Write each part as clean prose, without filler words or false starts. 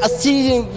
80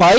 22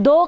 2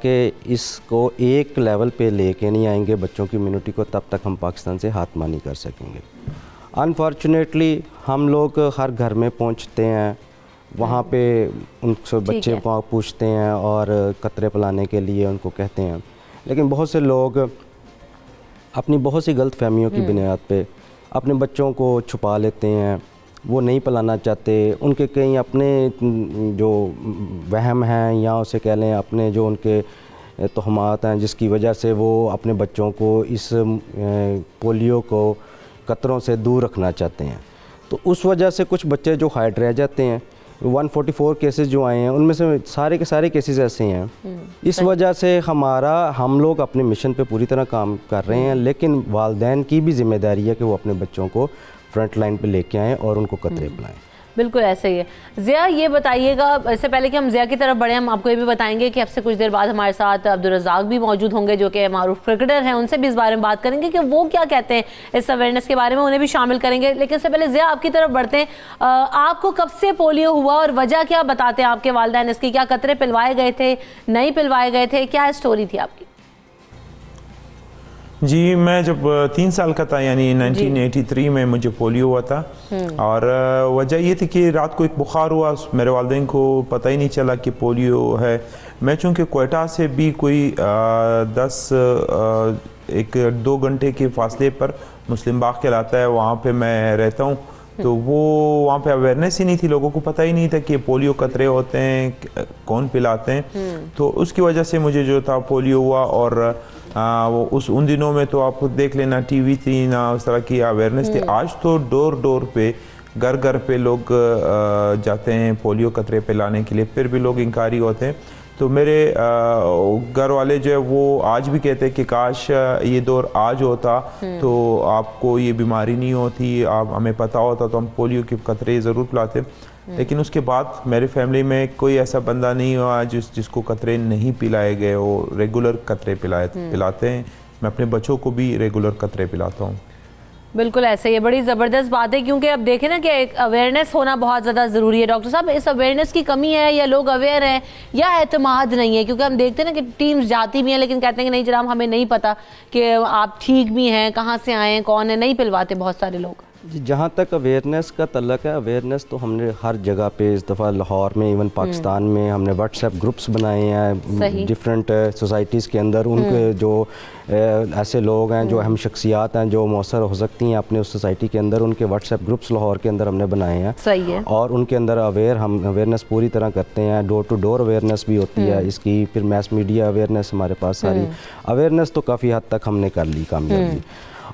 کے اس کو ایک لیول پہ لے کے نہیں آئیں گے بچوں کی امیونٹی کو، تب تک ہم پاکستان سے خاتمہ نہیں کر سکیں گے. انفارچونیٹلی ہم لوگ ہر گھر میں پہنچتے ہیں، وہاں پہ ان سے بچے کو پوچھتے ہیں اور قطرے پلانے کے لیے ان کو کہتے ہیں، لیکن بہت سے لوگ اپنی بہت سی غلط فہمیوں کی بنیاد پہ اپنے بچوں کو چھپا لیتے ہیں، وہ نہیں پلانا چاہتے. ان کے کئی اپنے جو وہم ہیں یا اسے کہہ لیں اپنے جو ان کے تہمات ہیں جس کی وجہ سے وہ اپنے بچوں کو اس پولیو کو قطروں سے دور رکھنا چاہتے ہیں. تو اس وجہ سے کچھ بچے جو ہائڈ رہ جاتے ہیں. 144 کیسز جو آئے ہیں ان میں سے سارے کے سارے کیسز ایسے ہیں. اس وجہ سے ہم لوگ اپنے مشن پہ پوری طرح کام کر رہے ہیں، لیکن والدین کی بھی ذمہ داری ہے کہ وہ اپنے بچوں کو فرنٹ لائن پہ لے کے آئیں اور ان کو قطرے پلائیں. بالکل ایسے ہی ہے. ضیاء یہ بتائیے گا، اس سے پہلے کہ ہم ضیاء کی طرف بڑھیں، ہم آپ کو یہ بھی بتائیں گے کہ اب سے کچھ دیر بعد ہمارے ساتھ عبدالرزاق بھی موجود ہوں گے جو کہ معروف کرکٹر ہیں، ان سے بھی اس بارے میں بات کریں گے کہ وہ کیا کہتے ہیں اس اویئرنیس کے بارے میں، انہیں بھی شامل کریں گے. لیکن اس سے پہلے ضیاء آپ کی طرف بڑھتے ہیں. آپ کو کب سے پولیو ہوا اور وجہ کیا بتاتے ہیں آپ کے والدین اس کی؟ کیا قطرے پلوائے گئے تھے، نہیں پلوائے گئے تھے، کیا اسٹوری تھی آپ کی؟ جی میں جب 3 سال کا تھا یعنی 1983 میں مجھے پولیو ہوا تھا، اور وجہ یہ تھی کہ رات کو ایک بخار ہوا، میرے والدین کو پتہ ہی نہیں چلا کہ پولیو ہے. میں چونکہ کوئٹہ سے بھی کوئی 1-2 گھنٹے کے فاصلے پر مسلم باغ کہلاتا ہے، وہاں پہ میں رہتا ہوں. تو وہ وہاں پہ اویئرنیس ہی نہیں تھی، لوگوں کو پتہ ہی نہیں تھا کہ پولیو قطرے ہوتے ہیں، کون پلاتے ہیں. تو اس کی وجہ سے مجھے جو تھا پولیو ہوا. اور ان دنوں میں تو آپ دیکھ لینا ٹی وی تھی نہ اس طرح کی اویئرنیس تھی. آج تو ڈور پہ گھر پہ لوگ جاتے ہیں پولیو قطرے پلانے کے لیے، پھر بھی لوگ انکاری ہوتے ہیں. تو میرے گھر والے جو ہے وہ آج بھی کہتے ہیں کہ کاش یہ دور آج ہوتا تو آپ کو یہ بیماری نہیں ہوتی، ہمیں پتہ ہوتا تو ہم پولیو کے قطرے ضرور پلاتے. لیکن اس کے بعد میری فیملی میں کوئی ایسا بندہ نہیں ہوا جس کو قطرے نہیں پلائے گئے. وہ ریگولر قطرے پلاتے ہیں. میں اپنے بچوں کو بھی ریگولر قطرے پلاتا ہوں. بالکل ایسے ہی، بڑی زبردست بات ہے، کیونکہ اب دیکھیں نا کہ ایک اویئرنیس ہونا بہت زیادہ ضروری ہے. ڈاکٹر صاحب اس اویئرنیس کی کمی ہے یا لوگ اویئر ہیں یا اعتماد نہیں ہے؟ کیونکہ ہم دیکھتے ہیں نا کہ ٹیمز جاتی بھی ہیں لیکن کہتے ہیں کہ نہیں جناب ہمیں نہیں پتہ کہ آپ ٹھیک بھی ہیں، کہاں سے آئے ہیں، کون ہے، نہیں پلواتے بہت سارے لوگ. جی جہاں تک اویئرنیس کا تعلق ہے، اویئرنیس تو ہم نے ہر جگہ پہ اس دفعہ لاہور میں ایون پاکستان میں ہم نے واٹس ایپ گروپس بنائے ہیں ڈفرینٹ سوسائٹیز کے اندر. ان کے جو ایسے لوگ ہیں جو اہم شخصیات ہیں جو مؤثر ہو سکتی ہیں اپنے اس سوسائٹی کے اندر، ان کے واٹس ایپ گروپس لاہور کے اندر ہم نے بنائے ہیں. صحیح ہے. اور ان کے اندر ہم اویئرنیس پوری طرح کرتے ہیں. ڈور ٹو ڈور اویئرنیس بھی ہوتی ہے اس کی، پھر میس میڈیا اویئرنیس، ہمارے پاس ساری اویئرنیس تو کافی حد تک ہم نے کر لی کامیابی.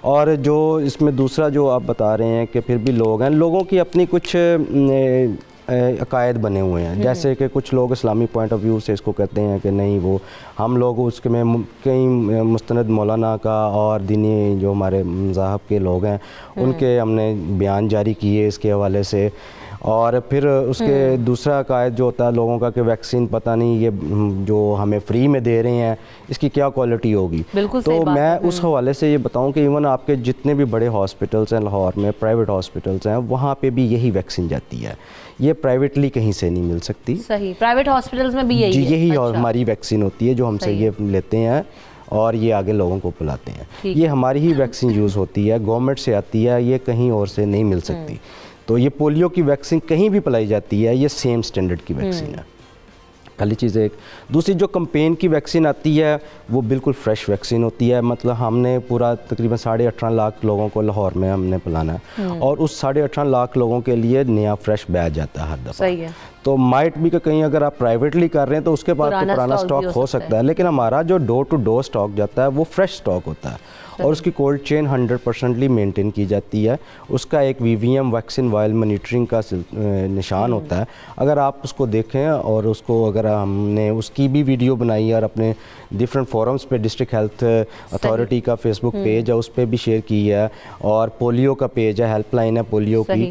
اور جو اس میں دوسرا جو آپ بتا رہے ہیں کہ پھر بھی لوگ ہیں، لوگوں کی اپنی کچھ عقائد بنے ہوئے ہیں. جیسے کہ کچھ لوگ اسلامی پوائنٹ آف ویو سے اس کو کہتے ہیں کہ نہیں، وہ ہم لوگ اس کے میں کئی مستند مولانا کا اور دینی جو ہمارے مذاہب کے لوگ ہیں ان کے ہم نے بیان جاری کیے اس کے حوالے سے. اور پھر اس کے دوسرا عقائد جو ہوتا ہے لوگوں کا کہ ویکسین پتہ نہیں یہ جو ہمیں فری میں دے رہے ہیں اس کی کیا کوالٹی ہوگی. تو میں اس حوالے سے یہ بتاؤں کہ ایون آپ کے جتنے بھی بڑے ہاسپٹلس ہیں لاہور میں، پرائیویٹ ہاسپٹلس ہیں، وہاں پہ بھی یہی ویکسین جاتی ہے. یہ پرائیویٹلی کہیں سے نہیں مل سکتی. صحیح، پرائیویٹ ہاسپٹلس میں بھی یہی جی یہی ہماری ویکسین ہوتی ہے جو ہم سے یہ لیتے ہیں اور یہ آگے لوگوں کو پلاتے ہیں. یہ ہماری ہی ویکسین یوز ہوتی ہے، گورنمنٹ سے آتی ہے، یہ کہیں اور سے نہیں مل سکتی. تو یہ پولیو کی ویکسین کہیں بھی پلائی جاتی ہے، یہ سیم سٹینڈرڈ کی ویکسین ہے. پہلی چیز ایک. دوسری جو کمپین کی ویکسین آتی ہے وہ بالکل فریش ویکسین ہوتی ہے. مطلب ہم نے پورا تقریباً 18.5 لاکھ لوگوں کو لاہور میں ہم نے پلانا ہے اور اس 18.5 لاکھ لوگوں کے لیے نیا فریش بیچ جاتا ہے ہر دفعہ. صحیح ہے. تو مائٹ بھی کہ کہیں اگر آپ پرائیویٹلی کر رہے ہیں تو اس کے بعد تو پرانا سٹاک ہو سکتا ہے، لیکن ہمارا جو ڈور ٹو ڈور سٹاک جاتا ہے وہ فریش سٹاک ہوتا ہے اور اس کی کولڈ چین 100% مینٹین کی جاتی ہے. اس کا ایک VVM ویکسین وائل مانیٹرنگ کا نشان ہوتا ہے. اگر آپ اس کو دیکھیں اور اس کو اگر ہم نے اس کی بھی ویڈیو بنائی ہے اور اپنے ڈفرینٹ فورمز پہ، ڈسٹرکٹ ہیلتھ اتھارٹی کا فیس بک پیج ہے اس پہ بھی شیئر کی ہے، اور پولیو کا پیج ہے، ہیلپ لائن ہے پولیو کی،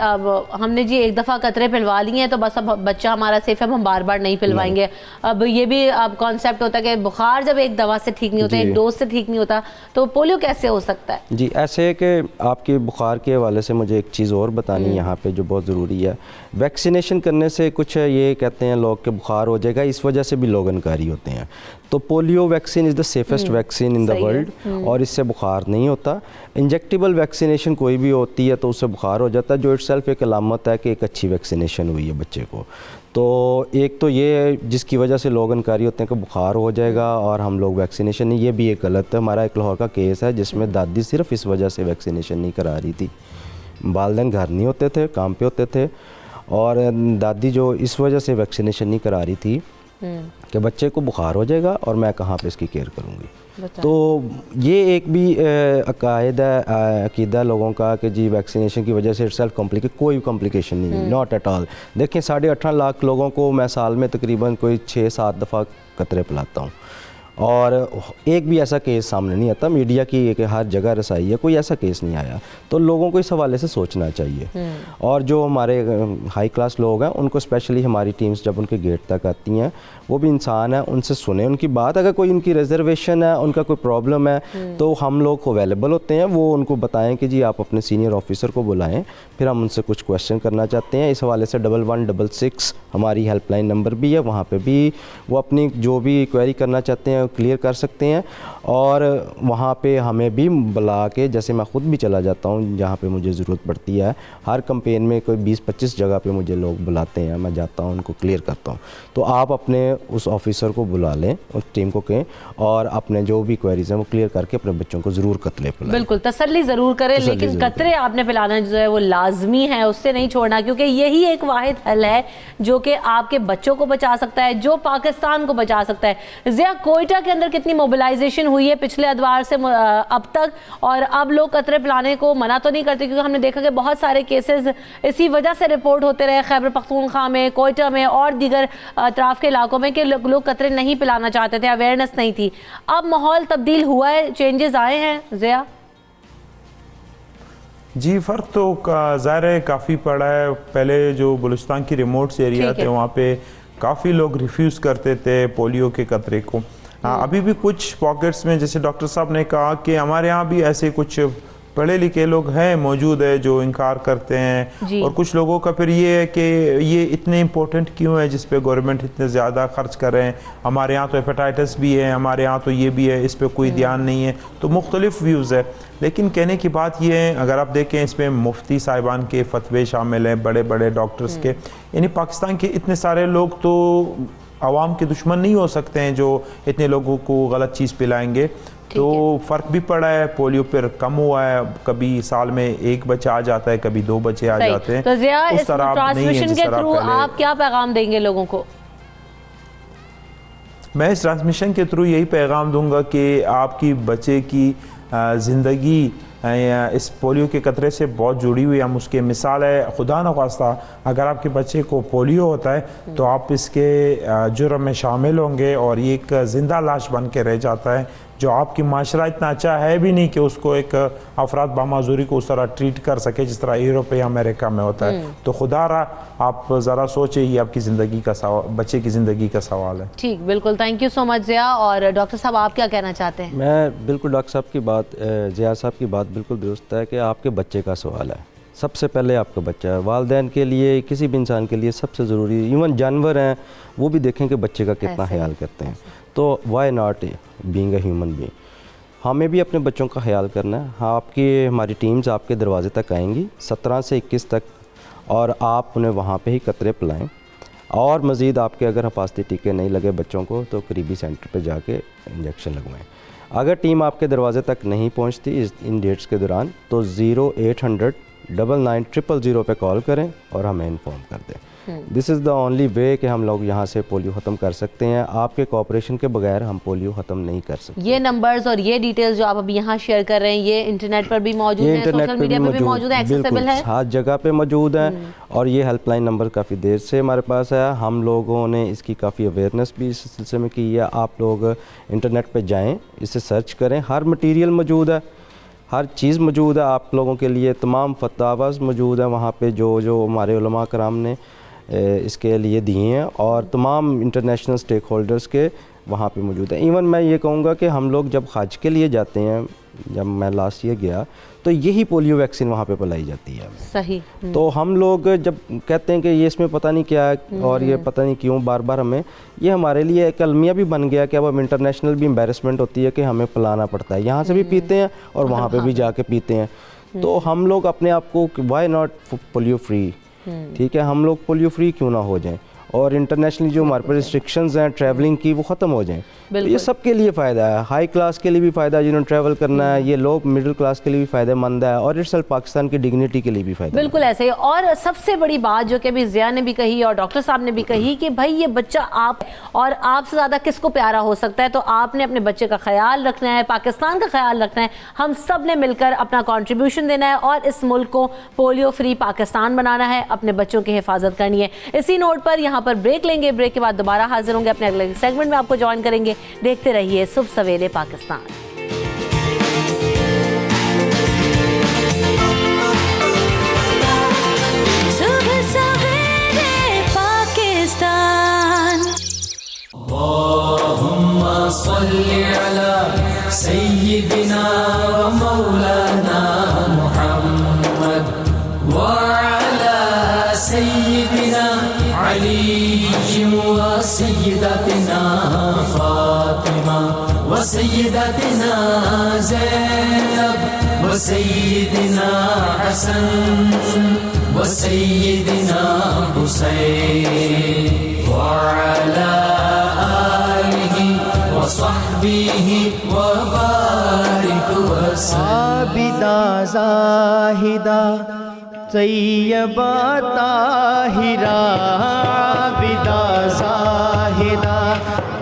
اب ہم نے جی ایک دفعہ قطرے پلوا لیے ہیں تو بس اب بچہ ہمارا سیف ہے, ہم بار بار نہیں پلوائیں گے. اب یہ بھی اب کانسیپٹ ہوتا ہے کہ بخار جب ایک دوا سے ٹھیک نہیں ہوتا, ایک ڈوز سے ٹھیک نہیں ہوتا, تو پولیو کیسے ہو سکتا ہے؟ جی ایسے ہے کہ آپ کی بخار کے حوالے سے مجھے ایک چیز اور بتانی یہاں پہ جو بہت ضروری ہے. ویکسینیشن کرنے سے کچھ یہ کہتے ہیں لوگ کہ بخار ہو جائے گا, اس وجہ سے بھی لوگ انکاری ہوتے ہیں. تو polio vaccine is the safest vaccine in the world, اور اس سے بخار نہیں ہوتا. انجیکٹیبل ویکسینیشن کوئی بھی ہوتی ہے تو اس سے بخار ہو جاتا ہے, جو اٹ سیلف ایک علامت ہے کہ ایک اچھی ویکسینیشن ہوئی ہے بچے کو. تو ایک تو یہ ہے جس کی وجہ سے لوگ انکاری ہوتے ہیں کہ بخار ہو جائے گا اور ہم لوگ ویکسینیشن نہیں, یہ بھی ایک غلط ہے. ہمارا ایک لاہور کا کیس ہے جس میں دادی صرف اس وجہ سے ویکسینیشن نہیں کرا رہی تھی, والدین گھر نہیں ہوتے تھے, کام پہ ہوتے تھے, اور دادی جو اس وجہ سے ویکسینیشن نہیں کرا رہی تھی کہ بچے کو بخار ہو جائے گا اور میں کہاں پہ اس کی کیئر کروں گی. تو یہ ایک بھی عقائد ہے, عقیدہ لوگوں کا کہ جی ویکسینیشن کی وجہ سے سیلف کمپلیکیشن, کوئی کمپلیکیشن نہیں, ناٹ ایٹ آل. دیکھیں 18.5 لاکھ لوگوں کو میں سال میں تقریباً کوئی 6-7 دفعہ قطرے پلاتا ہوں, اور ایک بھی ایسا کیس سامنے نہیں آتا. میڈیا کی کہ ہر جگہ رسائی ہے, کوئی ایسا کیس نہیں آیا. تو لوگوں کو اس حوالے سے سوچنا چاہیے. اور جو ہمارے ہائی کلاس لوگ ہیں ان کو اسپیشلی ہماری ٹیمز جب ان کے گیٹ تک آتی ہیں, وہ بھی انسان ہیں, ان سے سنیں ان کی بات. اگر کوئی ان کی ریزرویشن ہے, ان کا کوئی پرابلم ہے, تو ہم لوگ اویلیبل ہوتے ہیں. وہ ان کو بتائیں کہ جی آپ اپنے سینئر آفیسر کو بلائیں, پھر ہم ان سے کچھ کویشچن کرنا چاہتے ہیں. اس حوالے سے 1166 ہماری ہیلپ لائن نمبر بھی ہے, وہاں پہ بھی وہ اپنی جو بھی کوئری کرنا چاہتے ہیں کلیئر کر سکتے ہیں. اور وہاں پہ ہمیں بھی بلا کے, جیسے میں خود بھی چلا جاتا ہوں جہاں پہ مجھے ضرورت پڑتی ہے, ہر کمپین میں کوئی 20-25 جگہ پہ مجھے لوگ بلاتے ہیں, میں جاتا ہوں ان کو کلیئر کرتا ہوں. تو آپ اپنے اس آفیسر کو بلا لیں, اس ٹیم کو کہیں, اور اپنے جو بھی کوئریز ہیں وہ کلیئر کر کے اپنے بچوں کو ضرور قطرے پلائیں. بالکل تسلی ضرور کریں, لیکن قطرے آپ نے پلانا جو ہے وہ لازمی ہے, اس سے نہیں چھوڑنا, کیونکہ یہی ایک واحد حل ہے جو کہ آپ کے بچوں کو بچا سکتا ہے, جو پاکستان کو بچا سکتا ہے. ضیاء, کوئٹہ کے اندر کتنی موبلائزیشن ہوئی ہے پچھلے ادوار سے اب تک, اور اب لوگ قطرے پلانے کو منع تو نہیں کرتے, کیونکہ ہم نے دیکھا کہ بہت سارے کیسز اسی وجہ سے رپورٹ ہوتے رہے خیبر پختونخوا میں, کوئٹہ میں اور دیگر اطراف کے علاقوں میں, کہ لوگ قطرے نہیں پلانا چاہتے تھے, اویئرنیس نہیں تھی. اب ماحول تبدیل ہوا ہے, چینجز آئے ہیں ضیاء؟ جی فرق تو ظاہر ہے کافی پڑا ہے. پہلے جو بلوچستان کی ریموٹس ایریا تھے وہاں پہ کافی لوگ ریفیوز کرتے تھے پولیو کے قطرے کو. ابھی بھی کچھ پاکٹس میں, جیسے ڈاکٹر صاحب نے کہا کہ ہمارے ہاں بھی ایسے کچھ پڑھے لکھے لوگ ہیں موجود ہے جو انکار کرتے ہیں. اور کچھ لوگوں کا پھر یہ ہے کہ یہ اتنے امپورٹنٹ کیوں ہے جس پہ گورنمنٹ اتنے زیادہ خرچ کر رہے ہیں, ہمارے ہاں تو ہیپاٹائٹس بھی ہے, ہمارے ہاں تو یہ بھی ہے, اس پہ کوئی دھیان نہیں ہے. تو مختلف ویوز ہے, لیکن کہنے کی بات یہ ہے, اگر آپ دیکھیں اس میں مفتی صاحبان کے فتوے شامل ہیں, بڑے بڑے ڈاکٹرز کے, یعنی پاکستان کے اتنے سارے لوگ تو عوام کے دشمن نہیں ہو سکتے ہیں جو اتنے لوگوں کو غلط چیز پلائیں گے. تو فرق بھی پڑا ہے, پولیو پر کم ہوا ہے, کبھی سال میں 1 بچہ آ جاتا ہے, کبھی 2 بچے آ جاتے ہیں. تو ضیاء, اس ٹرانسمیشن کے تھرو آپ کیا پیغام دیں گے لوگوں کو؟ میں اس ٹرانسمیشن کے تھرو یہی پیغام دوں گا کہ آپ کی بچے کی زندگی اس پولیو کے قطرے سے بہت جڑی ہوئی. ہم اس کے مثال ہے, خدا نخواستہ اگر آپ کے بچے کو پولیو ہوتا ہے تو آپ اس کے جرم میں شامل ہوں گے, اور یہ ایک زندہ لاش بن کے رہ جاتا ہے, جو آپ کی معاشرہ اتنا اچھا ہے بھی نہیں کہ اس کو ایک افراد بامعذوری کو اس طرح ٹریٹ کر سکے جس طرح یورپ یا امریکہ میں ہوتا ہے. تو خدا را آپ ذرا سوچیں, یہ آپ کی زندگی کا بچے کی زندگی کا سوال ہے. ٹھیک, بالکل, تھینک یو سو مچ ضیاء. اور ڈاکٹر صاحب آپ کیا کہنا چاہتے ہیں؟ میں بالکل ڈاکٹر صاحب کی بات, ضیاء صاحب کی بات بالکل درست ہے کہ آپ کے بچے کا سوال ہے. سب سے پہلے آپ کا بچہ ہے. والدین کے لیے, کسی بھی انسان کے لیے سب سے ضروری, ایون جانور ہیں وہ بھی دیکھیں کہ بچے کا کتنا خیال کرتے ہیں. تو why not being a human being, ہمیں بھی اپنے بچوں کا خیال کرنا ہے. آپ کی ہماری ٹیمز آپ کے دروازے تک آئیں گی 17 سے 21 تک, اور آپ انہیں وہاں پہ ہی قطرے پلائیں. اور مزید آپ کے اگر حفاظتی ٹیکے نہیں لگے بچوں کو تو قریبی سینٹر پہ جا کے انجیکشن لگوائیں. اگر ٹیم آپ کے دروازے تک نہیں پہنچتی ان ڈیٹس کے دوران تو 0800 99 000 پہ کال کریں اور ہمیں انفارم کر دیں. دس از دا اونلی وے کہ ہم لوگ یہاں سے پولیو ختم کر سکتے ہیں. آپ کے کوآپریشن کے بغیر ہم پولیو ختم نہیں کر سکتے. یہ نمبرز اور یہ ڈیٹیلز جو آپ ابھی یہاں شیئر کر رہے ہیں, یہ انٹرنیٹ پر بھی موجود ہیں, سوشل میڈیا پر بھی موجود ہیں, ایکسیسیبل ہے, ہر جگہ پہ موجود ہیں. اور یہ ہیلپ لائن نمبر کافی دیر سے ہمارے پاس ہے. ہم لوگوں نے اس کی کافی اویئرنیس بھی اس سلسلے میں کی ہے. آپ لوگ انٹرنیٹ پہ جائیں, اسے سرچ کریں, ہر مٹیریل موجود ہے, ہر چیز موجود ہے آپ لوگوں کے لیے, تمام فتاواز موجود ہیں وہاں پہ جو ہمارے علماء کرام نے اس کے لیے دیے ہیں, اور تمام انٹرنیشنل سٹیک ہولڈرز کے وہاں پہ موجود ہیں. ایون میں یہ کہوں گا کہ ہم لوگ جب حج کے لیے جاتے ہیں, جب میں لاسٹ ایئر گیا تو یہی پولیو ویکسین وہاں پہ پلائی جاتی ہے. صحیح. تو ہم لوگ جب کہتے ہیں کہ یہ اس میں پتہ نہیں کیا ہے اور یہ پتہ نہیں کیوں بار بار ہمیں, یہ ہمارے لیے ایک المیہ بھی بن گیا کہ اب ہم انٹرنیشنل بھی امبیرسمنٹ ہوتی ہے کہ ہمیں پلانا پڑتا ہے. یہاں سے بھی پیتے ہیں اور وہاں پہ بھی جا کے پیتے ہیں. تو ہم لوگ اپنے آپ کو وائی ناٹ پولیو فری, ٹھیک ہے, ہم لوگ پولیو فری کیوں نہ ہو جائیں, اور انٹرنیشنلی جو ہمارے پاس ریسٹرکشنز ہیں ٹریولنگ کی وہ ختم ہو جائیں. تو یہ سب کے لیے فائدہ ہے, ہائی کلاس کے لیے بھی فائدہ ہے جنہوں نے ٹریول کرنا ہے, یہ لو مڈل کلاس کے لیے بھی فائدہ مند ہے, اور اٹس پاکستان کی ڈگنیٹی کے لیے بھی فائدہ. بالکل ایسے ہی. اور سب سے بڑی بات جو کہ ابھی ضیاء نے بھی کہی اور ڈاکٹر صاحب نے بھی کہی کہ بھائی یہ بچہ آپ اور آپ سے زیادہ کس کو پیارا ہو سکتا ہے, تو آپ نے اپنے بچے کا خیال رکھنا ہے, پاکستان کا خیال رکھنا ہے, ہم سب نے مل کر اپنا کنٹریبیوشن دینا ہے اور اس ملک کو پولیو فری پاکستان بنانا ہے, اپنے بچوں کی حفاظت کرنی ہے. اسی نوٹ پر یہاں پر بریک لیں گے, بریک کے بعد دوبارہ حاضر ہوں گے, اپنے اگلے سیگمنٹ میں آپ کو جوائن کریں گے. دیکھتے رہیے صبح سویرے پاکستان. صبح سویرے پاکستان. اللہم صلی علی سیدنا و مولانا محمد وعلی سیدنا علی و سیدتنا فاطمہ و سیدتنا زینب و سیدنا حسن و سیدنا حسین وعلی آلہ و صحبہ و بارک وسلم. عابدہ زاہدہ طیبہ طاہرہ, عابدہ زاہدہ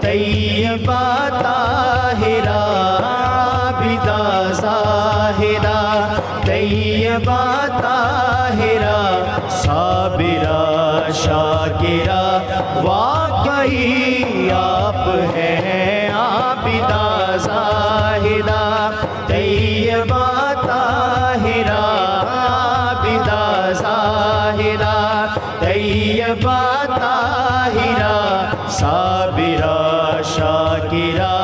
طیبہ طاہرہ, عابدہ زاہدہ طیبہ طاہرہ, صابرہ شاکرہ واقعی آپ ہیں. عابدہ زاہدہ طیبہ طاہرہ, عابدہ زاہدہ طیبہ طاہرہ, صابرہ شاکرہ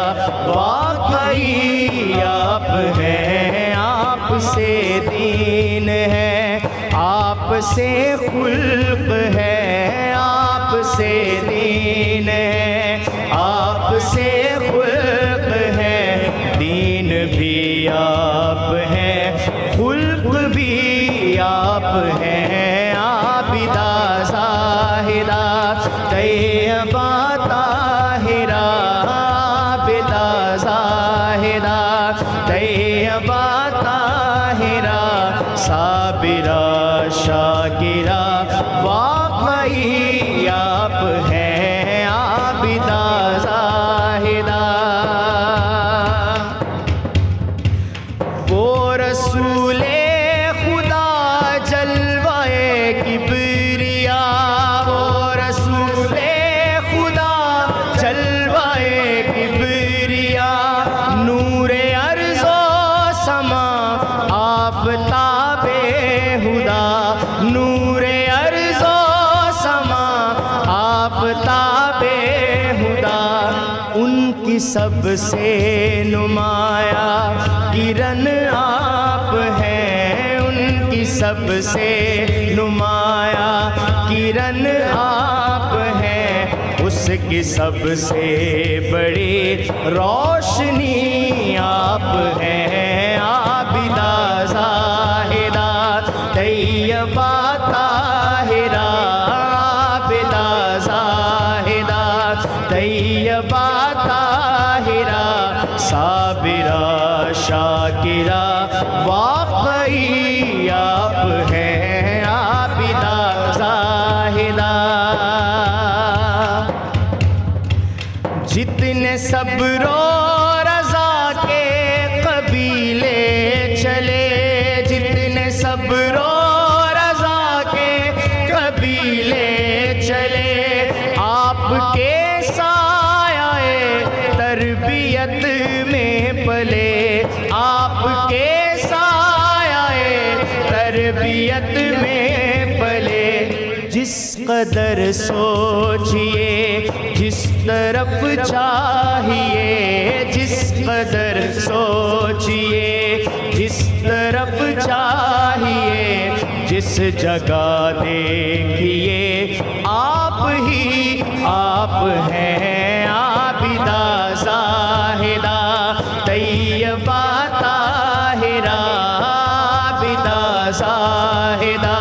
واقعی آپ ہیں. آپ سے دین ہے, آپ سے خلق ہے, آپ سے دین ہے, آپ سے خلق ہے, دین بھی آپ ہے, خلق بھی آپ ہیں. عابدہ زاہدہ طیبہ طاہرہ, عابدہ زاہدہ طیبہ طاہرہ, صابرہ شاکرہ واقعی آپ ہیں. عابدہ زاہدہ وہ رسول خدا جلوائے کبریا, وہ رسول خدا جلوائے کبریا, نور ارض و سما آفتاب ہدا, نور ارض و سما آفتاب ہدا, ان کی سب سے نمایاں کرن آپ ہیں, ان کی سب سے نمایاں کرن آپ ہیں, اس کی سب سے بڑی روشنی آپ ہیں. عابدہ زاہدہ طیبہ طاہرہ, عابدہ زاہدہ طیبہ طاہرہ, صابرہ شاکرہ واقعی آپ ہیں. عابدہ زاہدہ جتنے صبر و رضا کے قبیلے چلے, جتنے صبر و رضا کے قبیلے چلے, آپ کے سایہ تربیت میں پلے, آپ کے سایہ قدر سوچئے جس طرف چاہیے، جس قدر سوچئے جس طرف چاہیے، جس جگہ دیکھیے آپ ہی آپ ہیں، عابدہ زاہدہ طیبہ طاہرہ، عابدہ زاہدہ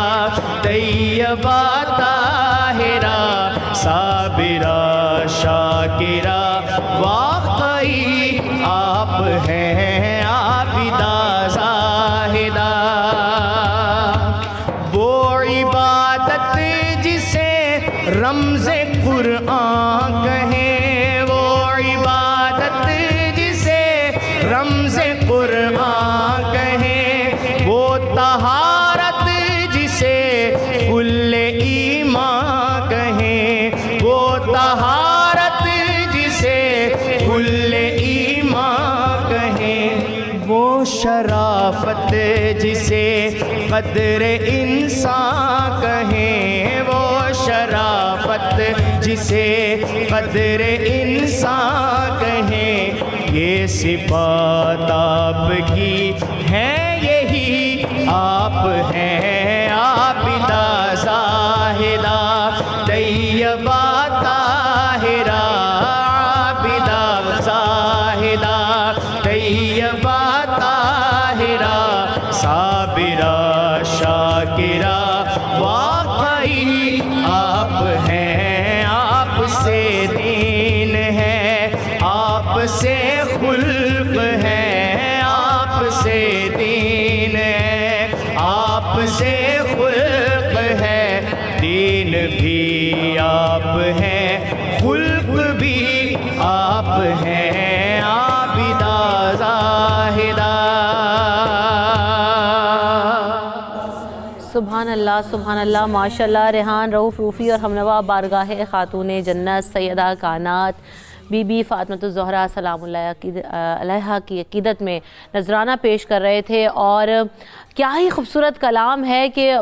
طیبہ طاہرہ، صابرہ شاکرہ، واقعی آپ ہیں عابدہ زاہدہ۔ وہ عبادت جسے رمز قرآن کہیں، وہ عبادت جسے رمز قرآن کہیں، وہ طہارت جسے کل ایمان کہیں، وہ طہارت جسے کل ایمان کہیں، وہ شرافت جسے قدر انسان کہیں، وہ شرافت جسے قدر انسان کہیں، یہ صفات آپ کی ہیں، یہی آپ ہیں، عابدہ زاہدہ طیبہ طاہرہ، عابدہ زاہدہ طیبہ طاہرہ، صابرہ شاکرہ، واقعی آپ ہیں، آپ سے دین ہے، آپ سے خلق ہے، آپ سے دین ہے، آپ سے خلق ہے، دین بھی آپ ہیں، خلق بھی آپ ہیں، عابدہ زاہدہ۔ سبحان اللہ سبحان اللہ، ماشاء اللہ۔ ریحان رؤوف روفی اور ہمنوا بارگاہ خاتون جنت سیدہ کائنات بی بی فاطمۃ الزہرا سلام اللہ علیہا کی عقیدت میں نذرانہ پیش کر رہے تھے، اور کیا ہی خوبصورت کلام ہے کہ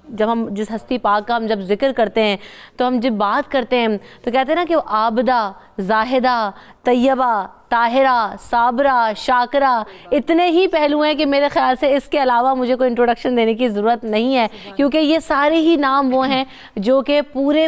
جب ہم جس ہستی پاک کا ہم جب ذکر کرتے ہیں تو ہم جب بات کرتے ہیں تو کہتے ہیں نا کہ وہ عابدہ زاہدہ طیبہ طاہرہ صابرہ شاکرہ، اتنے ہی پہلو ہیں کہ میرے خیال سے اس کے علاوہ مجھے کوئی انٹروڈکشن دینے کی ضرورت نہیں ہے، کیونکہ یہ سارے ہی نام وہ ہیں جو کہ پورے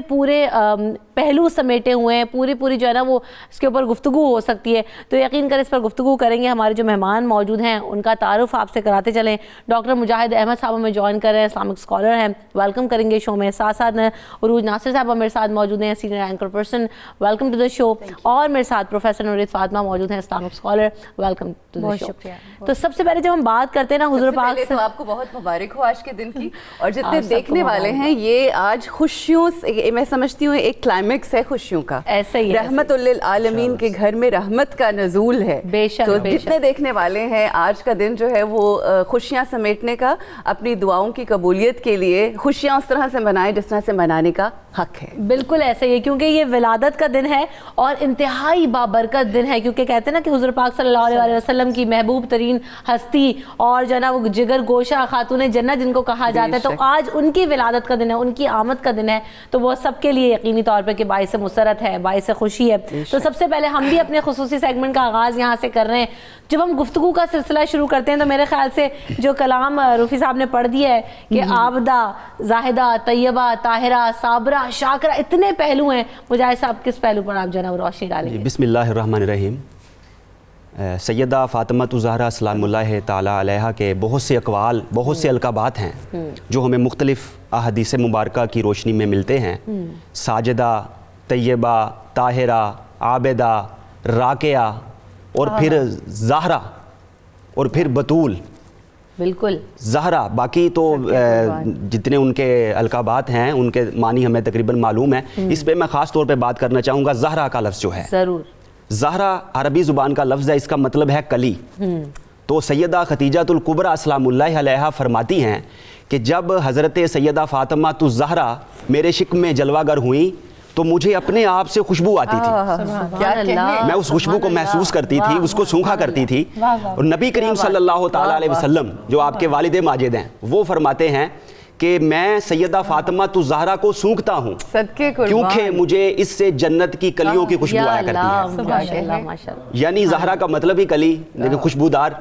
پہلو سمیٹے ہوئے ہیں، پوری جو ہے نا وہ اس کے اوپر گفتگو ہو سکتی ہے۔ تو یقین کر اس پر گفتگو کریں گے۔ ہمارے جو مہمان موجود ہیں ان کا تعارف آپ سے کراتے چلیں۔ ڈاکٹر مجاہد احمد صاحب ہمیں جوائن کر رہے ہیں، اسلامک اسکالر ہیں، ویلکم کریں گے شو میں۔ ساتھ عروج ناصر صاحب میرے ساتھ موجود ہیں، senior anchor person, welcome to the show. اور میرے ساتھ پروفیسر نورید فاطمہ موجود ہیں، Islamic scholar, welcome to the show. تو سب سے پہلے جب ہم بات کرتے ہیں نا حضور پاک سے، تو آپ کو بہت مبارک ہو آج کے دن کی، اور جتنے دیکھنے والے ہیں یہ آج خوشیوں سے، میں سمجھتی ہوں ایک کلائمیکس ہے خوشیوں کا، ایسے ہی رحمت للعالمین کے گھر میں رحمت کا نزول ہے۔ بے شک تو جتنے دیکھنے والے ہیں آج کا دن جو ہے وہ خوشیاں سمیٹنے کا، اپنی دعاؤں کی قبولیت کے لیے خوشیاں اس طرح سے منائیں جس طرح سے منانے کا حق ہے۔ بالکل ایسے ہی ہے، کیونکہ یہ ولادت کا دن ہے اور انتہائی بابرکت دن ہے، کیونکہ کہتے ہیں نا کہ حضور پاک صلی اللہ علیہ وسلم کی محبوب ترین ہستی اور جو ہے نا وہ جگر گوشہ خاتون جنت جن کو کہا جاتا ہے، تو آج ان کی ولادت کا دن ہے، ان کی آمد کا دن ہے، تو وہ سب کے لیے یقینی طور پہ کہ باعث مسرت ہے، باعث خوشی ہے۔ تو سب سے پہلے ہم بھی اپنے خصوصی سیگمنٹ کا آغاز یہاں سے کر رہے ہیں۔ جب ہم گفتگو کا سلسلہ شروع کرتے ہیں تو میرے خیال سے جو کلام روفی صاحب نے پڑھ دیا ہے کہ عابدہ زاہدہ طیبہ طاہرہ صابرہ شاکرہ، اتنے پہلو ہیں، مجاہد صاحب کس پہلو پر آپ جو ہے نا روشنی ڈالیں گے؟ بسم اللہ الرحمن الرحیم۔ سیدہ فاطمۃ الزہرا سلام اللہ تعالیٰ علیہا کے بہت سے اقوال، بہت سے القابات ہیں جو ہمیں مختلف احادیث مبارکہ کی روشنی میں ملتے ہیں۔ ساجدہ، طیبہ، طاہرہ، عابدہ، راکعہ، اور پھر زہرا، اور پھر بطول۔ بالکل زہرا، باقی تو جتنے ان کے القابات ہیں ان کے معنی ہمیں تقریباً معلوم ہے۔ اس پہ میں خاص طور پہ بات کرنا چاہوں گا زہرا کا لفظ جو ہے، ضرور۔ زہرا عربی زبان کا لفظ ہے، اس کا مطلب ہے کلی۔ تو سیدہ خدیجہ الکبریٰ سلام اللہ علیہا فرماتی ہیں کہ جب حضرت سیدہ فاطمہ الزہرا میرے شکم میں جلوہ گر ہوئیں تو مجھے اپنے آپ سے خوشبو آتی تھی، میں اس خوشبو کو محسوس کرتی تھی، اس کو سونکھا کرتی تھی۔ اور نبی کریم صلی اللہ تعالیٰ علیہ وسلم جو آپ کے والد ماجد ہیں وہ فرماتے ہیں کہ میں سیدہ فاطمہ الزہرا کو سونگتا ہوں صدقے قربان، کیونکہ مجھے اس سے جنت کی کلیوں کی خوشبو آیا کرتی ہے. یعنی زہرا کا مطلب ہی کلی، لیکن خوشبودار.